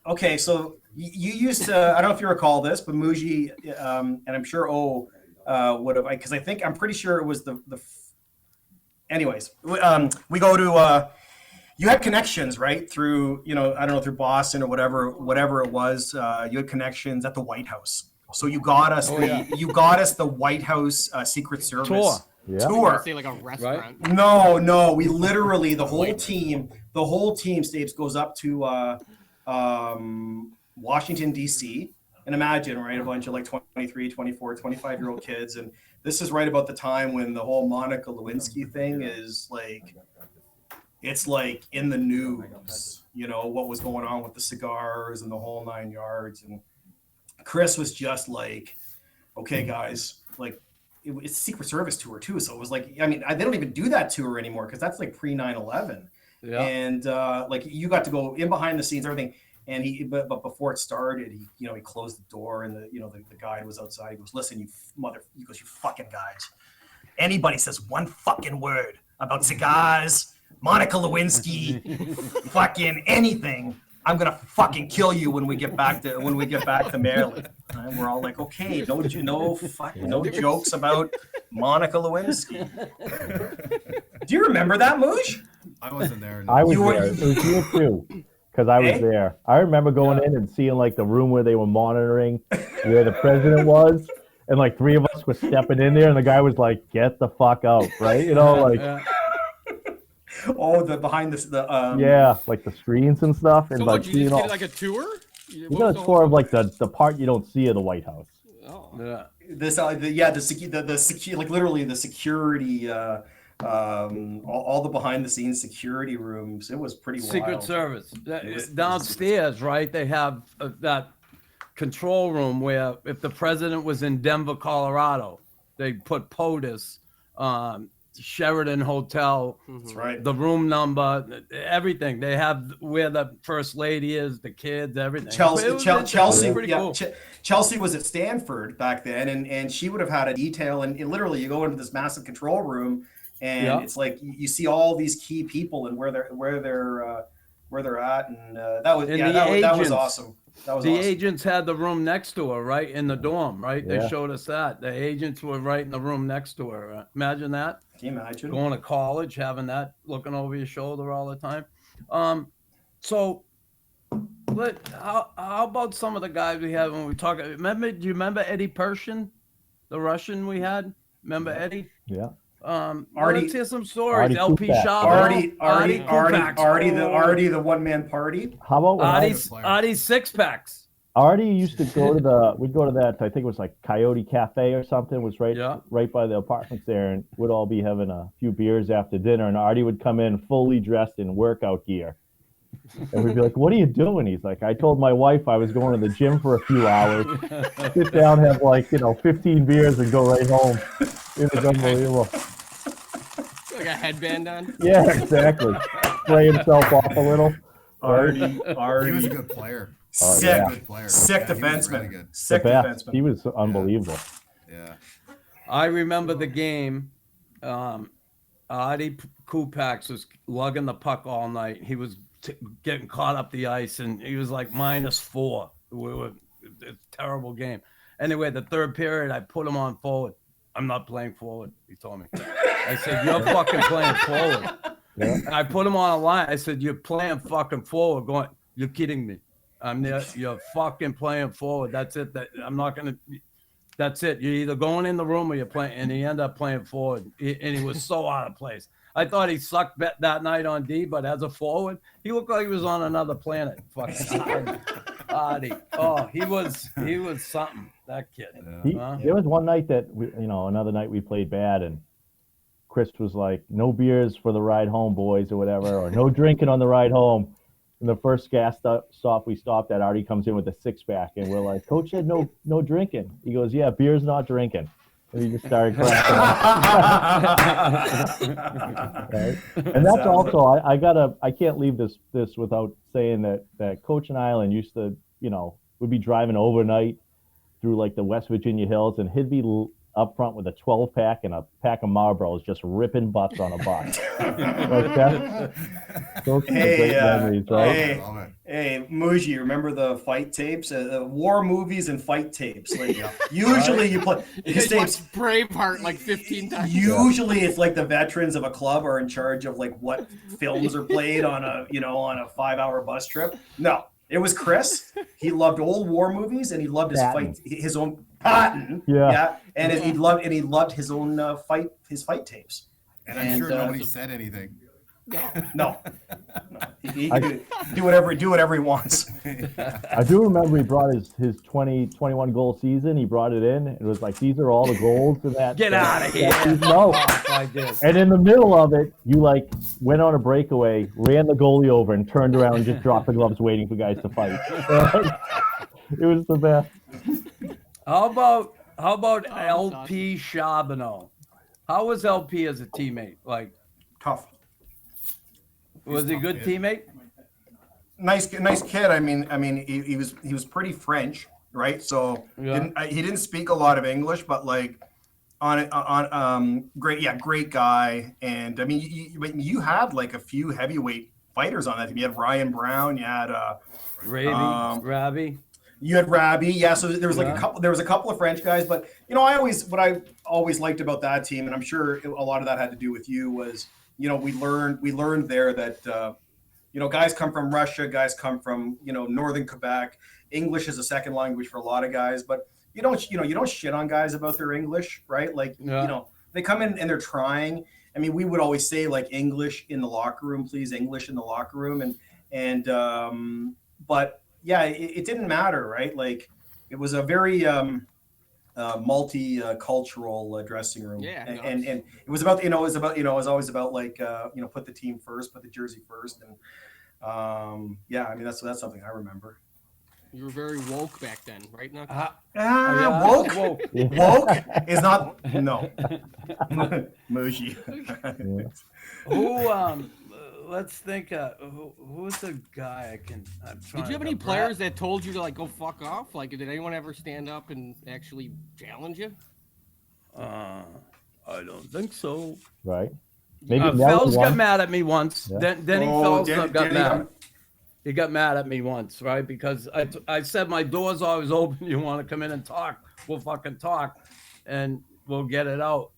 [SPEAKER 2] Okay, so you used to, I don't know if you recall this, but Mougie, and I'm sure would have, because I'm pretty sure it was anyways, we go to, you had connections, right? Through, I don't know, through Boston or whatever it was, you had connections at the White House. So you got us the White House Secret Service
[SPEAKER 1] tour.
[SPEAKER 7] Yeah.
[SPEAKER 2] Tour.
[SPEAKER 5] Say like a restaurant.
[SPEAKER 2] Right? No, we literally the whole team, Stapes, goes up to Washington D.C. and imagine, right, a bunch of like 23, 24, 25-year-old kids, and this is right about the time when the whole Monica Lewinsky thing is like, it's like in the news, what was going on with the cigars and the whole 9 yards, and Chris was just like, okay, guys, like, it's a Secret Service tour too. So it was like, I mean, they don't even do that tour anymore because that's like pre 9/11. Yeah. And like you got to go in behind the scenes, everything. And but before it started, he closed the door, and the guide was outside. He goes, listen, you fucking guys. Anybody says one fucking word about cigars, Monica Lewinsky, fucking anything, I'm gonna fucking kill you when we get back to Maryland. And we're all like, okay, no jokes about Monica Lewinsky. Do you remember that, Moosh?
[SPEAKER 6] I wasn't there.
[SPEAKER 7] I was there. It was you too, because I was there. I remember going in and seeing like the room where they were monitoring where the president was, and like 3 of us were stepping in there, and the guy was like, "Get the fuck out!" Right?
[SPEAKER 2] Oh, the behind the
[SPEAKER 7] Yeah, like the screens and stuff, and
[SPEAKER 5] So
[SPEAKER 7] like
[SPEAKER 5] what, you just
[SPEAKER 7] seeing
[SPEAKER 5] get
[SPEAKER 7] all.
[SPEAKER 5] like a tour?
[SPEAKER 7] You got a tour of like the part you don't see of the White House.
[SPEAKER 5] Oh.
[SPEAKER 1] Yeah.
[SPEAKER 2] like literally the security, all the behind the scenes security rooms. It was pretty
[SPEAKER 1] Secret
[SPEAKER 2] wild.
[SPEAKER 1] Service.
[SPEAKER 2] It was
[SPEAKER 1] Downstairs, right? They have that control room where if the president was in Denver, Colorado, they put POTUS, Sheridan Hotel,
[SPEAKER 2] That's right.
[SPEAKER 1] the room number, everything. They have where the first lady is, the kids, everything.
[SPEAKER 2] Chelsea,
[SPEAKER 1] pretty
[SPEAKER 2] yeah,
[SPEAKER 1] cool.
[SPEAKER 2] Chelsea was at Stanford back then, and she would have had a detail. And literally, you go into this massive control room, and it's like you see all these key people and where they're at, and that was awesome.
[SPEAKER 1] The agents had the room next to her, right in the dorm, right?
[SPEAKER 7] Yeah.
[SPEAKER 1] They showed us that. The agents were right in the room next to her. Imagine that.
[SPEAKER 2] Can you imagine
[SPEAKER 1] going to college, having that looking over your shoulder all the time? So, how about some of the guys we had when we talk? Do you remember Eddie Pershin, the Russian we had? Remember Eddie?
[SPEAKER 7] Yeah.
[SPEAKER 1] Let's hear some stories.
[SPEAKER 7] Artie
[SPEAKER 1] LP
[SPEAKER 7] Kupak.
[SPEAKER 1] Shabbat.
[SPEAKER 2] Artie, the one man party.
[SPEAKER 7] How about when
[SPEAKER 1] Artie six packs?
[SPEAKER 7] Artie used to go to we'd go to that, I think it was like Coyote Cafe or something, was right by the apartments there, and we'd all be having a few beers after dinner, and Artie would come in fully dressed in workout gear. And we'd be like, "What are you doing?" He's like, "I told my wife I was going to the gym for a few hours, sit down, have 15 beers, and go right home." It was unbelievable.
[SPEAKER 5] Like a headband on?
[SPEAKER 7] Yeah, exactly. Spray himself off a little.
[SPEAKER 2] Artie.
[SPEAKER 6] He was a good player.
[SPEAKER 2] Sick
[SPEAKER 6] Defenseman.
[SPEAKER 2] defenseman. Sick defenseman.
[SPEAKER 7] He was unbelievable.
[SPEAKER 6] Yeah.
[SPEAKER 1] I remember the game. Artie Kupak was lugging the puck all night. He was getting caught up the ice, and he was like -4. It's a terrible game. Anyway, the third period, I put him on forward. I'm not playing forward, he told me. I said, "You're fucking playing forward."
[SPEAKER 7] Yeah.
[SPEAKER 1] And I put him on a line. I said, "You're playing fucking forward." Going, "You're kidding me. I'm there. You're fucking playing forward. That's it. I'm not gonna. That's it. You're either going in the room or you're playing." And he ended up playing forward, and he was so out of place. I thought he sucked that night on D, but as a forward, he looked like he was on another planet. Fucking Artie. Oh, he was something. That kid.
[SPEAKER 7] There was one night that another night we played bad, and Chris was like, "No beers for the ride home, boys," or whatever, or "No drinking on the ride home." And the first gas stop we stopped at, Artie comes in with a 6-pack, and we're like, "Coach said no drinking." He goes, "Yeah, beer's not drinking." And he just started cracking up. Right? And that's also I can't leave this without saying that Coach Nilan used to, would be driving overnight through like the West Virginia hills, and he'd be up front with a 12-pack and a pack of Marlboros, just ripping butts on a bus. Like that. Those are great memories, right?
[SPEAKER 2] Hey, Mougie, remember the fight tapes, war movies and fight tapes? Like usually you play these tapes.
[SPEAKER 5] Braveheart like 15 times.
[SPEAKER 2] Usually it's like the veterans of a club are in charge of like what films are played on a 5-hour bus trip. No. It was Chris. He loved old war movies, and he loved his own Patton. Yeah. And he loved his own fight tapes.
[SPEAKER 6] And I'm sure nobody said anything.
[SPEAKER 2] No. He could do whatever he wants.
[SPEAKER 7] I do remember he brought his 21 goal season. He brought it in. It was like, these are all the goals in that.
[SPEAKER 1] Get out of here.
[SPEAKER 7] No. And in the middle of it, you went on a breakaway, ran the goalie over, and turned around and just dropped the gloves waiting for guys to fight. It was the best.
[SPEAKER 1] How about LP Charbonneau? How was LP as a teammate? Like,
[SPEAKER 2] tough.
[SPEAKER 1] Was he a good teammate?
[SPEAKER 2] Nice kid. I mean, he was pretty French, right? So he didn't speak a lot of English, but great guy. And I mean, you had like a few heavyweight fighters on that team. You had Ryan Brown. You had
[SPEAKER 1] Ravi.
[SPEAKER 2] You had Rabi, yeah. So there was a couple of French guys, but what I always liked about that team, and I'm sure a lot of that had to do with you, was we learned there that guys come from Russia, guys come from northern Quebec. English is a second language for a lot of guys, but you don't shit on guys about their English, right? Like they come in and they're trying. I mean, we would always say like English in the locker room, please, English in the locker room, but yeah, it didn't matter, right? Like it was a very multicultural dressing room,
[SPEAKER 5] Yeah,
[SPEAKER 2] and it was about it was always about like put the team first, put the jersey first, and yeah, I mean that's something I remember.
[SPEAKER 5] You were very woke back then, right, Knuckles?
[SPEAKER 2] Woke is not no. Mougie.
[SPEAKER 1] Who let's think. Who's the guy I'm trying.
[SPEAKER 5] Did you have any players that told you to like go fuck off? Like, did anyone ever stand up and actually challenge you?
[SPEAKER 1] I don't think so.
[SPEAKER 7] Right. Maybe
[SPEAKER 1] Fells got mad at me once.
[SPEAKER 7] Yeah.
[SPEAKER 1] Denny Fells got mad. He got mad at me once, right? Because I said my door's always open. You want to come in and talk? We'll fucking talk, and we'll get it out.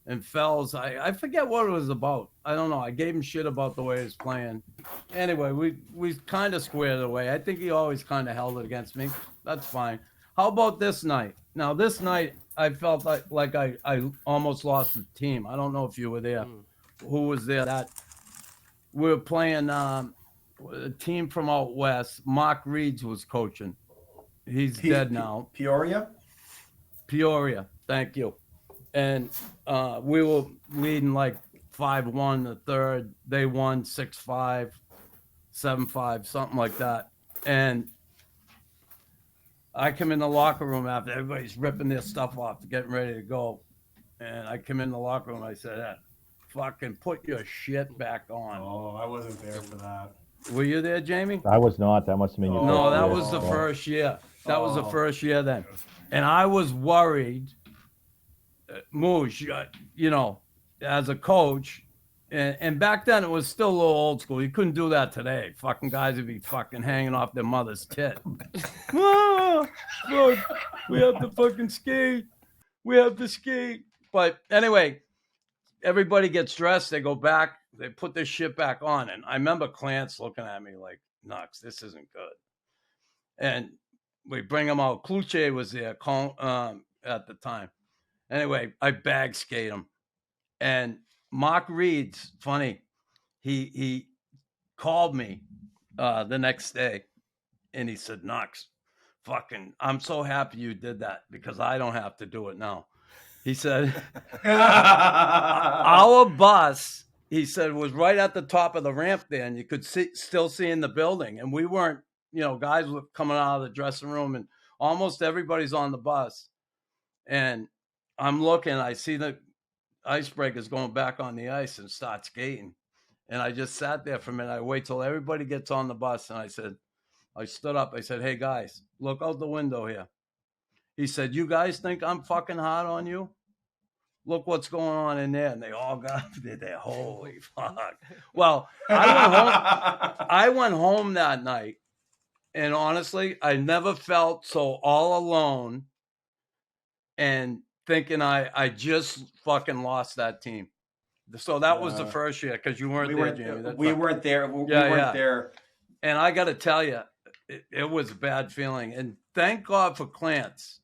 [SPEAKER 1] And Fells, I forget what it was about. I don't know. I gave him shit about the way he was playing. Anyway, we kind of squared it away. I think he always kind of held it against me. That's fine. How about this night? Now, this night, I felt like I almost lost the team. I don't know if you were there. Who was there? That we were playing a team from out west. Mark Reeds was coaching. He's dead now.
[SPEAKER 2] Peoria?
[SPEAKER 1] Thank you. And we were leading like 5-1 the third. They won 6-5, 7-5, something like that. And I come in the locker room after everybody's ripping their stuff off, getting ready to go. And I come in the locker room. I said, fucking put your shit back on.
[SPEAKER 2] Oh, I wasn't there for that.
[SPEAKER 1] Were you there, Jamie?
[SPEAKER 7] I was not. That must have been your
[SPEAKER 1] No,
[SPEAKER 7] first
[SPEAKER 1] that
[SPEAKER 7] year.
[SPEAKER 1] was the first year. That was the first year then. And I was worried, Mouge, as a coach, and back then it was still a little old school. You couldn't do that today. Fucking guys would be fucking hanging off their mother's tit. Look, we have to fucking skate. We have to skate. But anyway, everybody gets dressed. They go back. They put this shit back on. And I remember Clance looking at me like, Knox, this isn't good. And we bring him out. Kluche was there at the time. Anyway, I bag skate him. And Mark Reed's funny. He called me the next day and he said, Knox, fucking, I'm so happy you did that because I don't have to do it now. He said, our bus, he said, was right at the top of the ramp there and you could still see in the building. And we weren't, guys were coming out of the dressing room and almost everybody's on the bus. And I'm looking, I see the Icebreakers going back on the ice and start skating. And I just sat there for a minute. I wait till everybody gets on the bus. And I stood up. I said, hey, guys, look out the window here. He said, you guys think I'm fucking hard on you? Look what's going on in there. And they all got up there. Holy fuck. Well, I went home that night. And honestly, I never felt so all alone and thinking I just fucking lost that team. So that was the first year because you weren't there, Jamie.
[SPEAKER 2] We weren't there. We weren't there.
[SPEAKER 1] And I got to tell you, it was a bad feeling. And thank God for Clance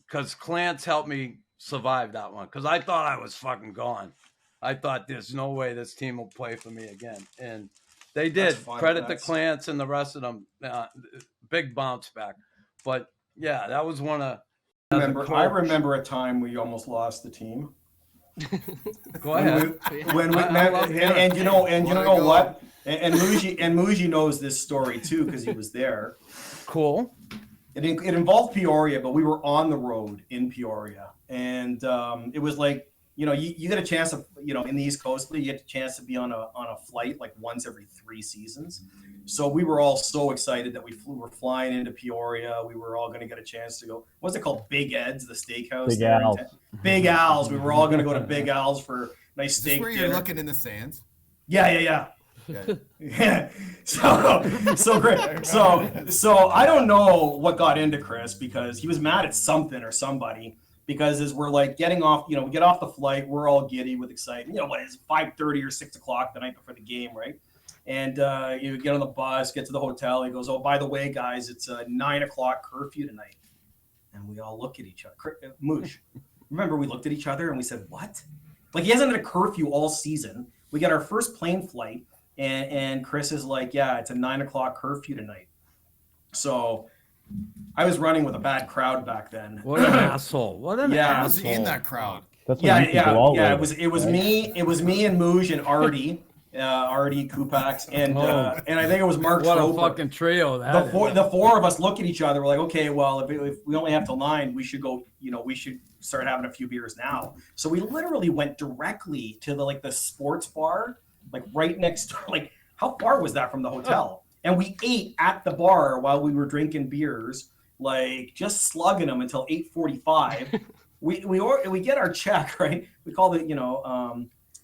[SPEAKER 1] because Clance helped me survive that one because I thought I was fucking gone. I thought there's no way this team will play for me again. And they did. Credit to Clance and the rest of them. Big bounce back. But, yeah, that was one of
[SPEAKER 2] I remember a time we almost lost the team.
[SPEAKER 1] Go ahead.
[SPEAKER 2] When we and you know what? And Mougie knows this story too because he was there.
[SPEAKER 1] Cool.
[SPEAKER 2] It involved Peoria, but we were on the road in Peoria, and it was like you get a chance of in the East Coast League, you get a chance to be on a flight like once every 3 seasons. So we were all so excited that we were flying into Peoria. We were all going to get a chance to go. What's it called? Big Ed's, the steakhouse.
[SPEAKER 7] Big Al's.
[SPEAKER 2] Big Al's. We were all going to go to Big Al's for nice steak
[SPEAKER 6] Is this where
[SPEAKER 2] dinner.
[SPEAKER 6] you're looking in the sands?
[SPEAKER 2] Yeah.
[SPEAKER 6] Okay.
[SPEAKER 2] Yeah. So great. So I don't know what got into Chris because he was mad at something or somebody. Because as we're like getting off, we get off the flight, we're all giddy with excitement. What is it, 5:30 or 6 o'clock the night before the game, right? And you get on the bus, get to the hotel. He goes, "Oh, by the way, guys, it's a 9 o'clock curfew tonight." And we all look at each other. Moosh, remember we looked at each other and we said, "What?" Like he hasn't had a curfew all season. We got our first plane flight, and Chris is like, yeah, it's a 9 o'clock curfew tonight. So I was running with a bad crowd back then.
[SPEAKER 1] What an asshole! What an
[SPEAKER 2] Yeah.
[SPEAKER 6] I was
[SPEAKER 1] asshole!
[SPEAKER 6] in that crowd.
[SPEAKER 7] That's what you can go all
[SPEAKER 2] yeah.
[SPEAKER 7] over,
[SPEAKER 2] It was
[SPEAKER 7] right?
[SPEAKER 2] me. It was me and Mouge and Artie, Kupax, and I think it was Mark.
[SPEAKER 1] What
[SPEAKER 2] Troper.
[SPEAKER 1] a fucking trio that is.
[SPEAKER 2] The four of us look at each other. We're like, okay, well, if we only have till 9, we should go. We should start having a few beers now. So we literally went directly to the sports bar, like right next door. Like, how far was that from the hotel? And we ate at the bar while we were drinking beers, like just slugging them until 8:45. we get our check, right? We call the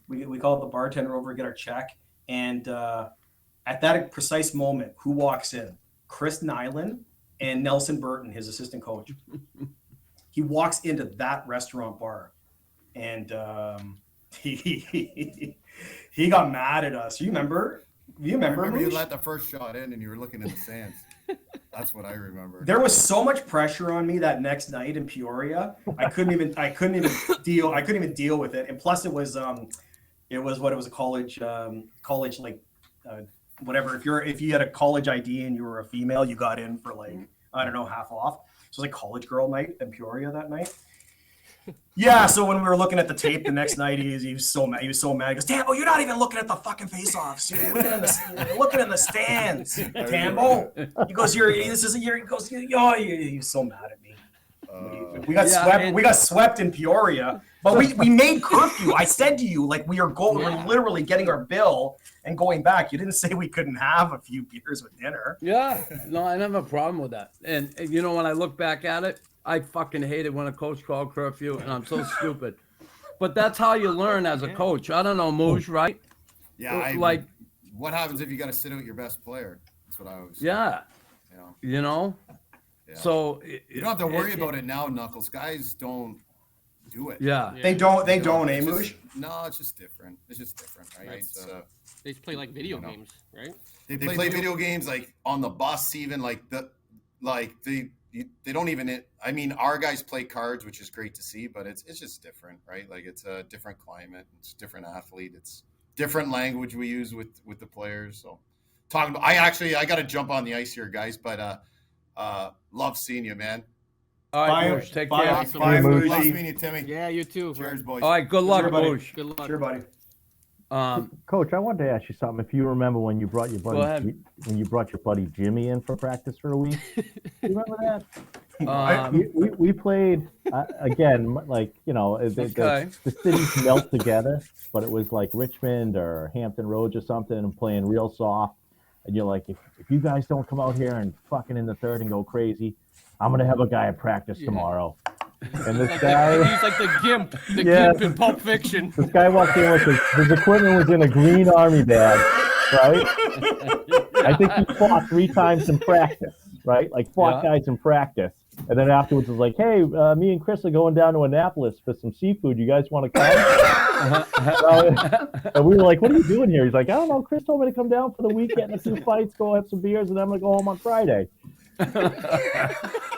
[SPEAKER 2] we call the bartender over, get our check, and at that precise moment, who walks in? Chris Nilan and Nelson Burton, his assistant coach. He walks into that restaurant bar, and he got mad at us. You remember?
[SPEAKER 6] I remember you
[SPEAKER 2] Moosh?
[SPEAKER 6] let the first shot in and you were looking in the stands. That's what I remember.
[SPEAKER 2] There was so much pressure on me that next night in Peoria. I couldn't even deal with it. And plus, it was a college whatever. If you had a college ID and you were a female, you got in for half off. So it was like college girl night in Peoria that night. Yeah, so when we were looking at the tape the next night, he was so mad. He was so mad. He goes, Tambo, you're not even looking at the fucking face-offs. You're looking in the stands, Tambo. He goes, he was so mad at me. We got swept in Peoria, but we made curfew. I said to you, like, we're literally getting our bill and going back. You didn't say we couldn't have a few beers with dinner.
[SPEAKER 1] Yeah, no, I don't have a problem with that. And when I look back at it, I fucking hate it when a coach called curfew, and I'm so stupid. But that's how you learn as a coach. I don't know, Mouge, right?
[SPEAKER 6] Yeah, what happens if you got to sit out your best player? That's what I always say.
[SPEAKER 1] Yeah.
[SPEAKER 6] Yeah.
[SPEAKER 1] So
[SPEAKER 6] you don't have to worry about it now, Knuckles. Guys don't do it.
[SPEAKER 1] Yeah.
[SPEAKER 2] They don't, Mouge?
[SPEAKER 6] No, it's just different. It's just different, right?
[SPEAKER 5] Right. They just play like video games, right?
[SPEAKER 6] They play video games like on the bus, even they don't even. I mean, our guys play cards, which is great to see, but it's just different, right? Like it's a different climate, it's a different athlete, it's different language we use with the players. So talking about, I got to jump on the ice here, guys, but love seeing you, man.
[SPEAKER 1] All right, Mouge, take care.
[SPEAKER 5] Awesome.
[SPEAKER 2] Bye,
[SPEAKER 7] Mouge.
[SPEAKER 6] Nice
[SPEAKER 2] Mouge.
[SPEAKER 6] meeting you, Timmy.
[SPEAKER 5] Yeah, you too.
[SPEAKER 6] Cheers, boys.
[SPEAKER 1] All right, good luck,
[SPEAKER 2] Sure, buddy.
[SPEAKER 1] Mouge.
[SPEAKER 5] Good luck.
[SPEAKER 2] Sure, buddy.
[SPEAKER 7] Coach, I wanted to ask you something. If you remember when you brought your
[SPEAKER 1] Go ahead.
[SPEAKER 7] buddy Jimmy in for practice for a week, you remember that?
[SPEAKER 1] Um,
[SPEAKER 7] We played again, like
[SPEAKER 1] Okay.
[SPEAKER 7] the cities melt together, but it was like Richmond or Hampton Roads or something, and playing real soft. And you're like, if you guys don't come out here and fucking in the third and go crazy, I'm gonna have a guy at practice tomorrow. And this guy,
[SPEAKER 5] He's like the gimp
[SPEAKER 7] Yeah.
[SPEAKER 5] in Pulp Fiction.
[SPEAKER 7] this guy walked in with his equipment was in a green army bag, right? I think he fought 3 times in practice, right? Like fought guys in practice. And then afterwards was like, hey, me and Chris are going down to Annapolis for some seafood. You guys want to come? And we were like, what are you doing here? He's like, I don't know. Chris told me to come down for the week, get in a few fights, go have some beers, and I'm going to go home on Friday.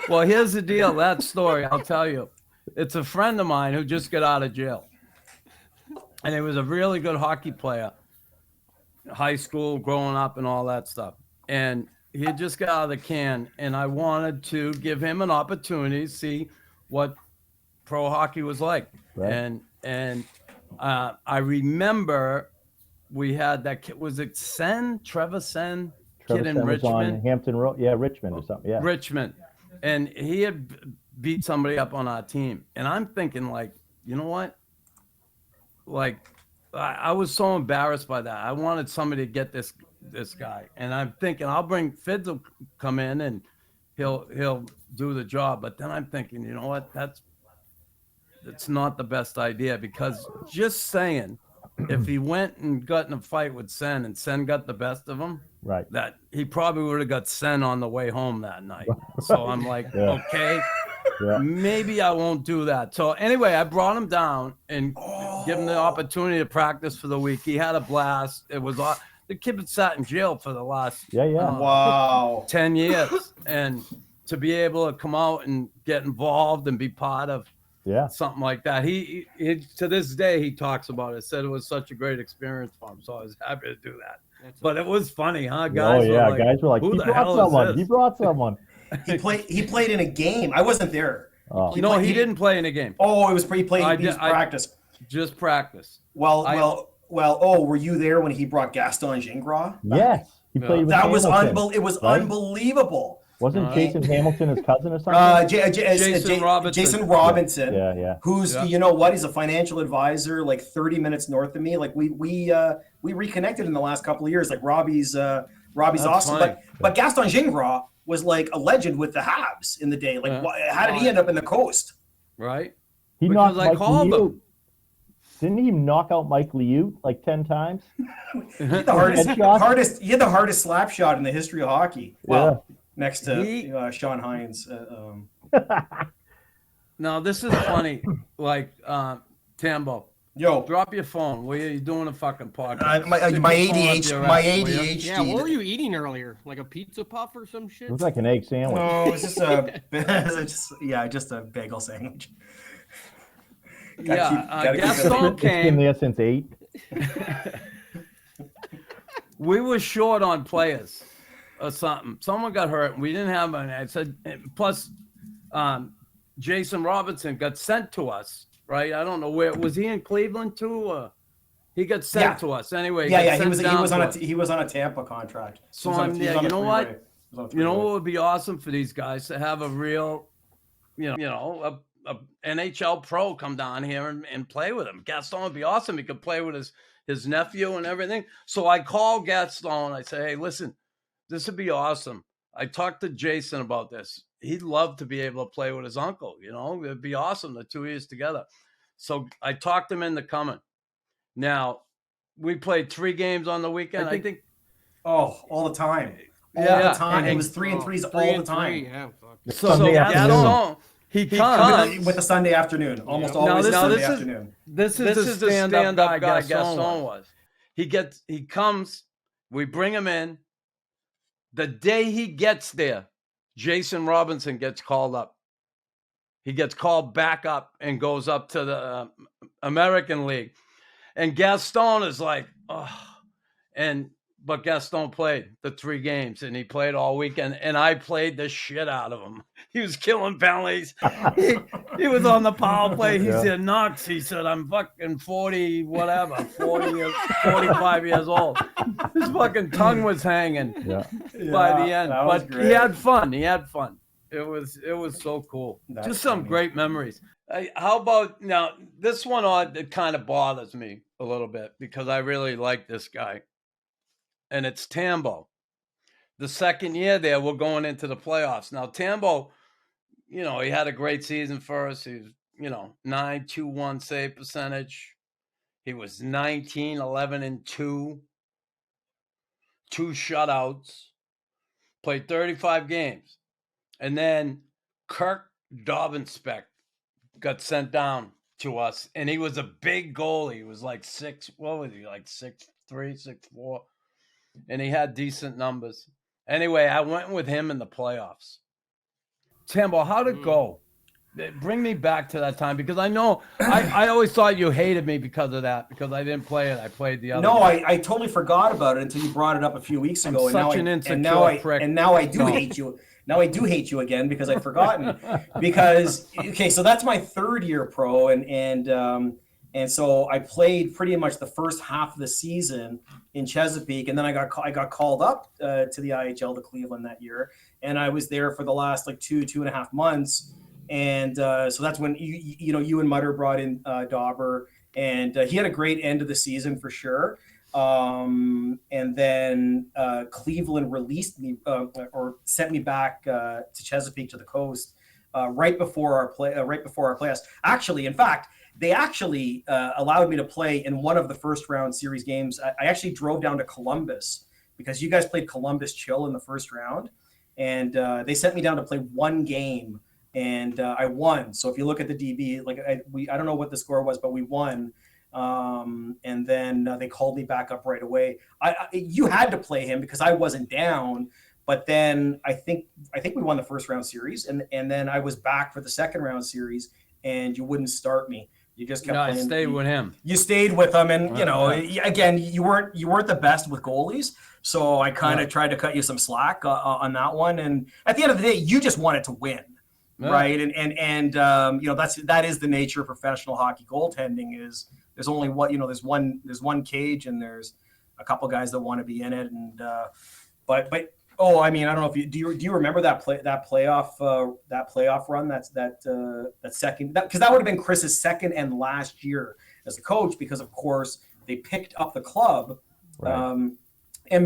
[SPEAKER 1] Well, here's the deal. That story, I'll tell you. It's a friend of mine who just got out of jail. And he was a really good hockey player, high school, growing up, and all that stuff. And he had just got out of the can, and I wanted to give him an opportunity to see what pro hockey was like.
[SPEAKER 7] Right.
[SPEAKER 1] And I remember we had that kid, was it Trevor Sen? Kid in
[SPEAKER 7] Sen was on
[SPEAKER 1] Richmond.
[SPEAKER 7] Hampton Road, Richmond or something, yeah.
[SPEAKER 1] Richmond. And he had beat somebody up on our team. And I'm thinking, like, you know what? Like, I was so embarrassed by that. I wanted somebody to get this guy. And I'm thinking, I'll bring Fids will come in and he'll do the job. But then I'm thinking, you know what? That's not the best idea, because just saying, if he went and got in a fight with Sen and Sen got the best of him,
[SPEAKER 7] Right.
[SPEAKER 1] that he probably would have got Sen on the way home that night. So I'm like,
[SPEAKER 7] Yeah.
[SPEAKER 1] okay,
[SPEAKER 7] Yeah.
[SPEAKER 1] maybe I won't do that. So anyway, I brought him down and give him the opportunity to practice for the week. He had a blast. It was the kid had sat in jail for the last
[SPEAKER 7] Yeah.
[SPEAKER 2] Wow.
[SPEAKER 1] 10 years, and to be able to come out and get involved and be part of
[SPEAKER 7] Yeah.
[SPEAKER 1] something like that. He to this day he talks about it. Said it was such a great experience for him, so I was happy to do that. But it was funny, huh? Guys
[SPEAKER 7] Oh yeah, guys were like,
[SPEAKER 1] "Who
[SPEAKER 7] he
[SPEAKER 1] the
[SPEAKER 7] brought
[SPEAKER 1] hell
[SPEAKER 7] someone.
[SPEAKER 1] is
[SPEAKER 7] He
[SPEAKER 1] this?"
[SPEAKER 7] brought someone.
[SPEAKER 2] He played in a game. I wasn't there.
[SPEAKER 7] Oh.
[SPEAKER 1] No, he didn't play in a game.
[SPEAKER 2] Oh, it was he played. He was practice.
[SPEAKER 1] Just practice.
[SPEAKER 2] Well. Oh, were you there when he brought Gaston Gingras?
[SPEAKER 7] Yes, he played with
[SPEAKER 2] That was
[SPEAKER 7] Hamilton,
[SPEAKER 2] It was
[SPEAKER 7] right?
[SPEAKER 2] unbelievable.
[SPEAKER 7] Wasn't Jason Hamilton his cousin or something?
[SPEAKER 1] Jason Robinson.
[SPEAKER 2] Jason Robinson.
[SPEAKER 7] Yeah.
[SPEAKER 2] Who's you know what? He's a financial advisor, like 30 minutes north of me. Like we reconnected in the last couple of years. Like Robbie's awesome.
[SPEAKER 1] funny.
[SPEAKER 2] But Gaston Gingras was like a legend with the Habs in the day. Like how did he end up in the Coast?
[SPEAKER 1] Right.
[SPEAKER 7] He
[SPEAKER 1] Because
[SPEAKER 7] knocked
[SPEAKER 1] I
[SPEAKER 7] Mike
[SPEAKER 1] called
[SPEAKER 7] Liut.
[SPEAKER 1] him.
[SPEAKER 7] Didn't he knock out Mike Liut like 10 times?
[SPEAKER 2] He had the hardest slap shot in the history of hockey. Well, next to Sean Hines.
[SPEAKER 1] Now this is funny. Like Tambo,
[SPEAKER 2] yo,
[SPEAKER 1] drop your phone. What are you doing? A fucking podcast?
[SPEAKER 2] My ADHD.
[SPEAKER 5] Yeah, what were you eating earlier? Like a pizza puff or some shit?
[SPEAKER 7] It was like an egg sandwich.
[SPEAKER 2] No, it's just a bagel sandwich.
[SPEAKER 1] Gaston
[SPEAKER 7] It's been there since 8.
[SPEAKER 1] We were short on players or something. Someone got hurt and we didn't have any. I said, plus Jason Robinson got sent to us, right? I don't know where was he in Cleveland too, or he got sent to us anyway.
[SPEAKER 2] He was on a Tampa contract.
[SPEAKER 1] So you know what? You know what would be awesome for these guys to have a real, a NHL pro come down here and play with him. Gaston would be awesome. He could play with his nephew and everything. So I called Gaston. I say, hey, listen, this would be awesome. I talked to Jason about this. He'd love to be able to play with his uncle. It'd be awesome, the 2 years together. So I talked him into coming. Now, we played 3 games on the weekend. I think
[SPEAKER 2] all the time. All the time. It was 3 and 3s all the time.
[SPEAKER 5] Yeah,
[SPEAKER 1] so Gaston, he comes
[SPEAKER 2] with a Sunday afternoon. Almost always Sunday afternoon.
[SPEAKER 1] This is the stand-up guy Gaston was. He comes, we bring him in. The day he gets there, Jason Robinson gets called up. He gets called back up and goes up to the American League. And Gaston is like, but Gaston played the 3 games and he played all weekend and I played the shit out of him. He was killing penalties. He was on the power play. He said, Knox, he said, I'm fucking 45 years old. His fucking tongue was hanging by the end. But he had fun. It was so cool. Just some great memories. How about now, this one it kind of bothers me a little bit because I really like this guy. And it's Tambo. The second year there, we're going into the playoffs. Now, Tambo, he had a great season for us. He was, 9.21 save percentage. He was 19-11-2. 2 shutouts. Played 35 games. And then Kirk Dobbinspec got sent down to us. And he was a big goalie. He was like 6'3", 6'4". And he had decent numbers. Anyway, I went with him in the playoffs. Tambo, how'd it go? Bring me back to that time because I know I always thought you hated me because of that because I didn't play it. I played the other.
[SPEAKER 2] No, I totally forgot about it until you brought it up a few weeks ago.
[SPEAKER 1] And now
[SPEAKER 2] I do hate you. Now I do hate you again because I've forgotten. So that's my 3rd year pro, and so I played pretty much the first half of the season in Chesapeake, and then I got called up to the ECHL to Cleveland that year, and I was there for the last like 2.5 months, and so that's when you and Mutter brought in Dauber, and he had a great end of the season for sure. And then Cleveland released me or sent me back to Chesapeake to the Coast right before our playoffs. Actually, in fact. They actually allowed me to play in one of the first round series games. I actually drove down to Columbus because you guys played Columbus Chill in the first round. And they sent me down to play one game and I won. So if you look at the DB, I don't know what the score was, but we won. And then they called me back up right away. You had to play him because I wasn't down. But then I think we won the first round series and then I was back for the second round series. and you wouldn't start me. You just kept
[SPEAKER 1] No, I
[SPEAKER 2] playing.
[SPEAKER 1] stayed with him.
[SPEAKER 2] You stayed with him, and again, you weren't the best with goalies, so I kind of tried to cut you some slack on that one. And at the end of the day, you just wanted to win, right? And that is the nature of professional hockey goaltending. Is there's only there's one cage, and there's a couple guys that want to be in it, and but I mean, I don't know if do you remember that playoff run? That second, because that would have been Chris's second and last year as a coach, because of course they picked up the club and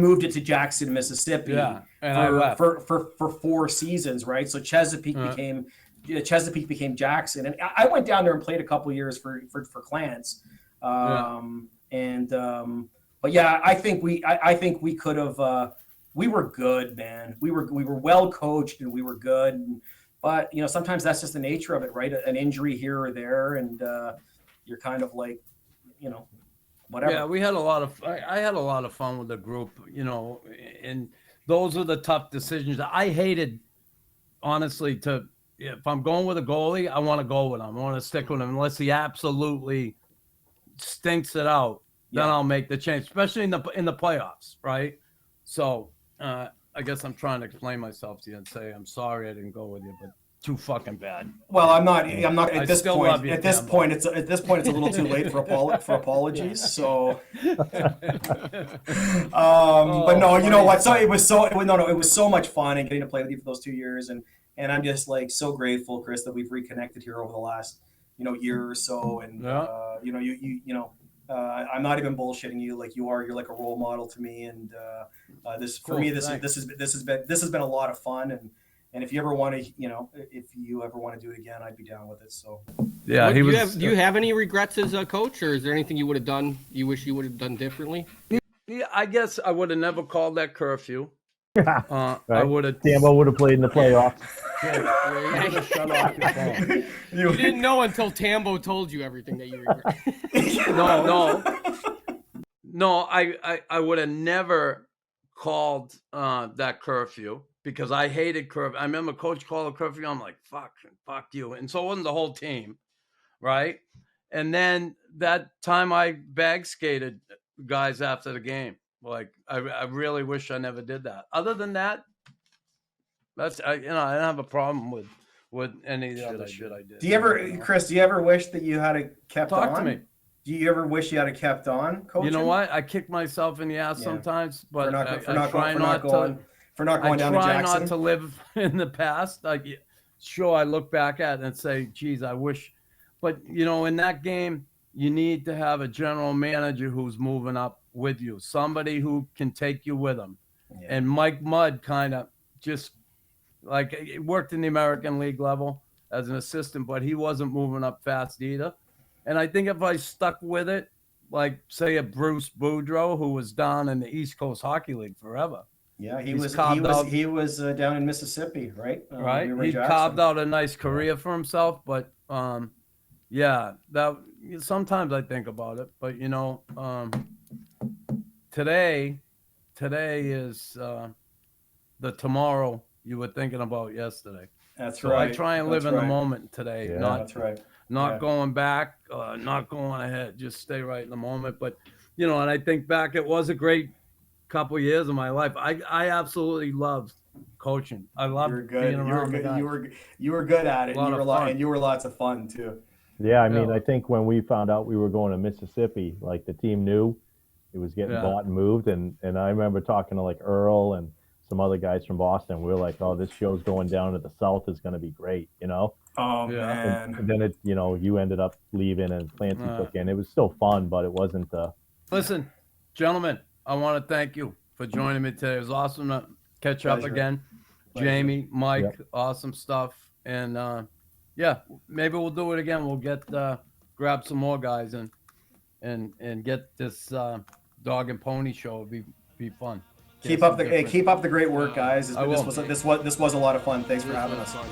[SPEAKER 2] moved it to Jackson, Mississippi.
[SPEAKER 1] Yeah, and I left
[SPEAKER 2] for 4 seasons, right? So Chesapeake became Jackson, and I went down there and played a couple years for Clance. But yeah, I think we could have. We were good, man. We were well coached, and we were good. But sometimes that's just the nature of it, right? An injury here or there, and you're kind of like, whatever.
[SPEAKER 1] Yeah, we had a lot of. I had a lot of fun with the group, and those are the tough decisions. I hated, honestly, if I'm going with a goalie, I want to go with him. I want to stick with him unless he absolutely stinks it out. Then I'll make the change, especially in the playoffs, right? So I guess I'm trying to explain myself to you and say I'm sorry I didn't go with you, but too fucking bad.
[SPEAKER 2] Well, I'm not at this point. At this point, it's a little too late for apologies. So, but no, you know what? So it was so much fun and getting to play with you for those 2 years, and I'm just like so grateful, Chris, that we've reconnected here over the last year or so, and I'm not even bullshitting you like you are. You're like a role model to me, and this for me this has been a lot of fun, and if you ever want to do it again, I'd be down with it. So
[SPEAKER 5] yeah, do you have any regrets as a coach, or is there anything you would have done you wish you would have done differently?
[SPEAKER 1] Yeah, I guess I would have never called that curfew.
[SPEAKER 7] Right.
[SPEAKER 1] I would have.
[SPEAKER 7] Tambo would have played in the playoffs.
[SPEAKER 1] Shut off your phone.
[SPEAKER 5] You didn't know until Tambo told you everything that you regret.
[SPEAKER 1] No. I would have never called that curfew because I hated curfew. I remember Coach called a curfew. I'm like, fuck you. And so it wasn't the whole team, right? And then that time I bag skated guys after the game. Like, I really wish I never did that. Other than that, I don't have a problem with any of the other shit I did.
[SPEAKER 2] Do you ever, Chris? Do you ever wish that you had kept on?
[SPEAKER 1] Talk to me.
[SPEAKER 2] Do you ever wish you had kept on coaching?
[SPEAKER 1] You know what? I kick myself in the ass sometimes, but I try not to live in the past. Like, sure, I look back at it and say, geez, I wish. But, in that game, you need to have a general manager who's moving up with you, somebody who can take you with them. Yeah. And Mike Mudd kind of just like worked in the American League level as an assistant, but he wasn't moving up fast either. And I think if I stuck with it, like say a Bruce Boudreau, who was down in the East Coast Hockey League forever.
[SPEAKER 2] Yeah, he was down in Mississippi, right?
[SPEAKER 1] Right. He carved out a nice career for himself, but that sometimes I think about it, but today is the tomorrow you were thinking about yesterday.
[SPEAKER 2] That's
[SPEAKER 1] right.
[SPEAKER 2] So I
[SPEAKER 1] try and live in the moment today.
[SPEAKER 7] Yeah.
[SPEAKER 2] That's right.
[SPEAKER 1] Not going back, not going ahead. Just stay right in the moment. But and I think back, it was a great couple of years of my life. I absolutely loved coaching. I loved being around the guys.
[SPEAKER 2] You were good at it. And you were lots of fun too.
[SPEAKER 7] Yeah, I mean, I think when we found out we were going to Mississippi, like the team knew it was getting bought and moved, and I remember talking to like Earl and some other guys from Boston. We were like, "Oh, this show's going down to the South is going to be great,"
[SPEAKER 2] Oh man!
[SPEAKER 7] And then you ended up leaving, and Clancy took in. It was still fun, but it wasn't.
[SPEAKER 1] Listen, gentlemen, I want to thank you for joining me today. It was awesome to catch up again. Pleasure. Jamie, Mike, awesome stuff, and maybe we'll do it again. We'll get grab some more guys and get this dog and pony show. It'd be fun.
[SPEAKER 2] Keep up the great work, guys. This was a lot of fun. Thanks for having us on.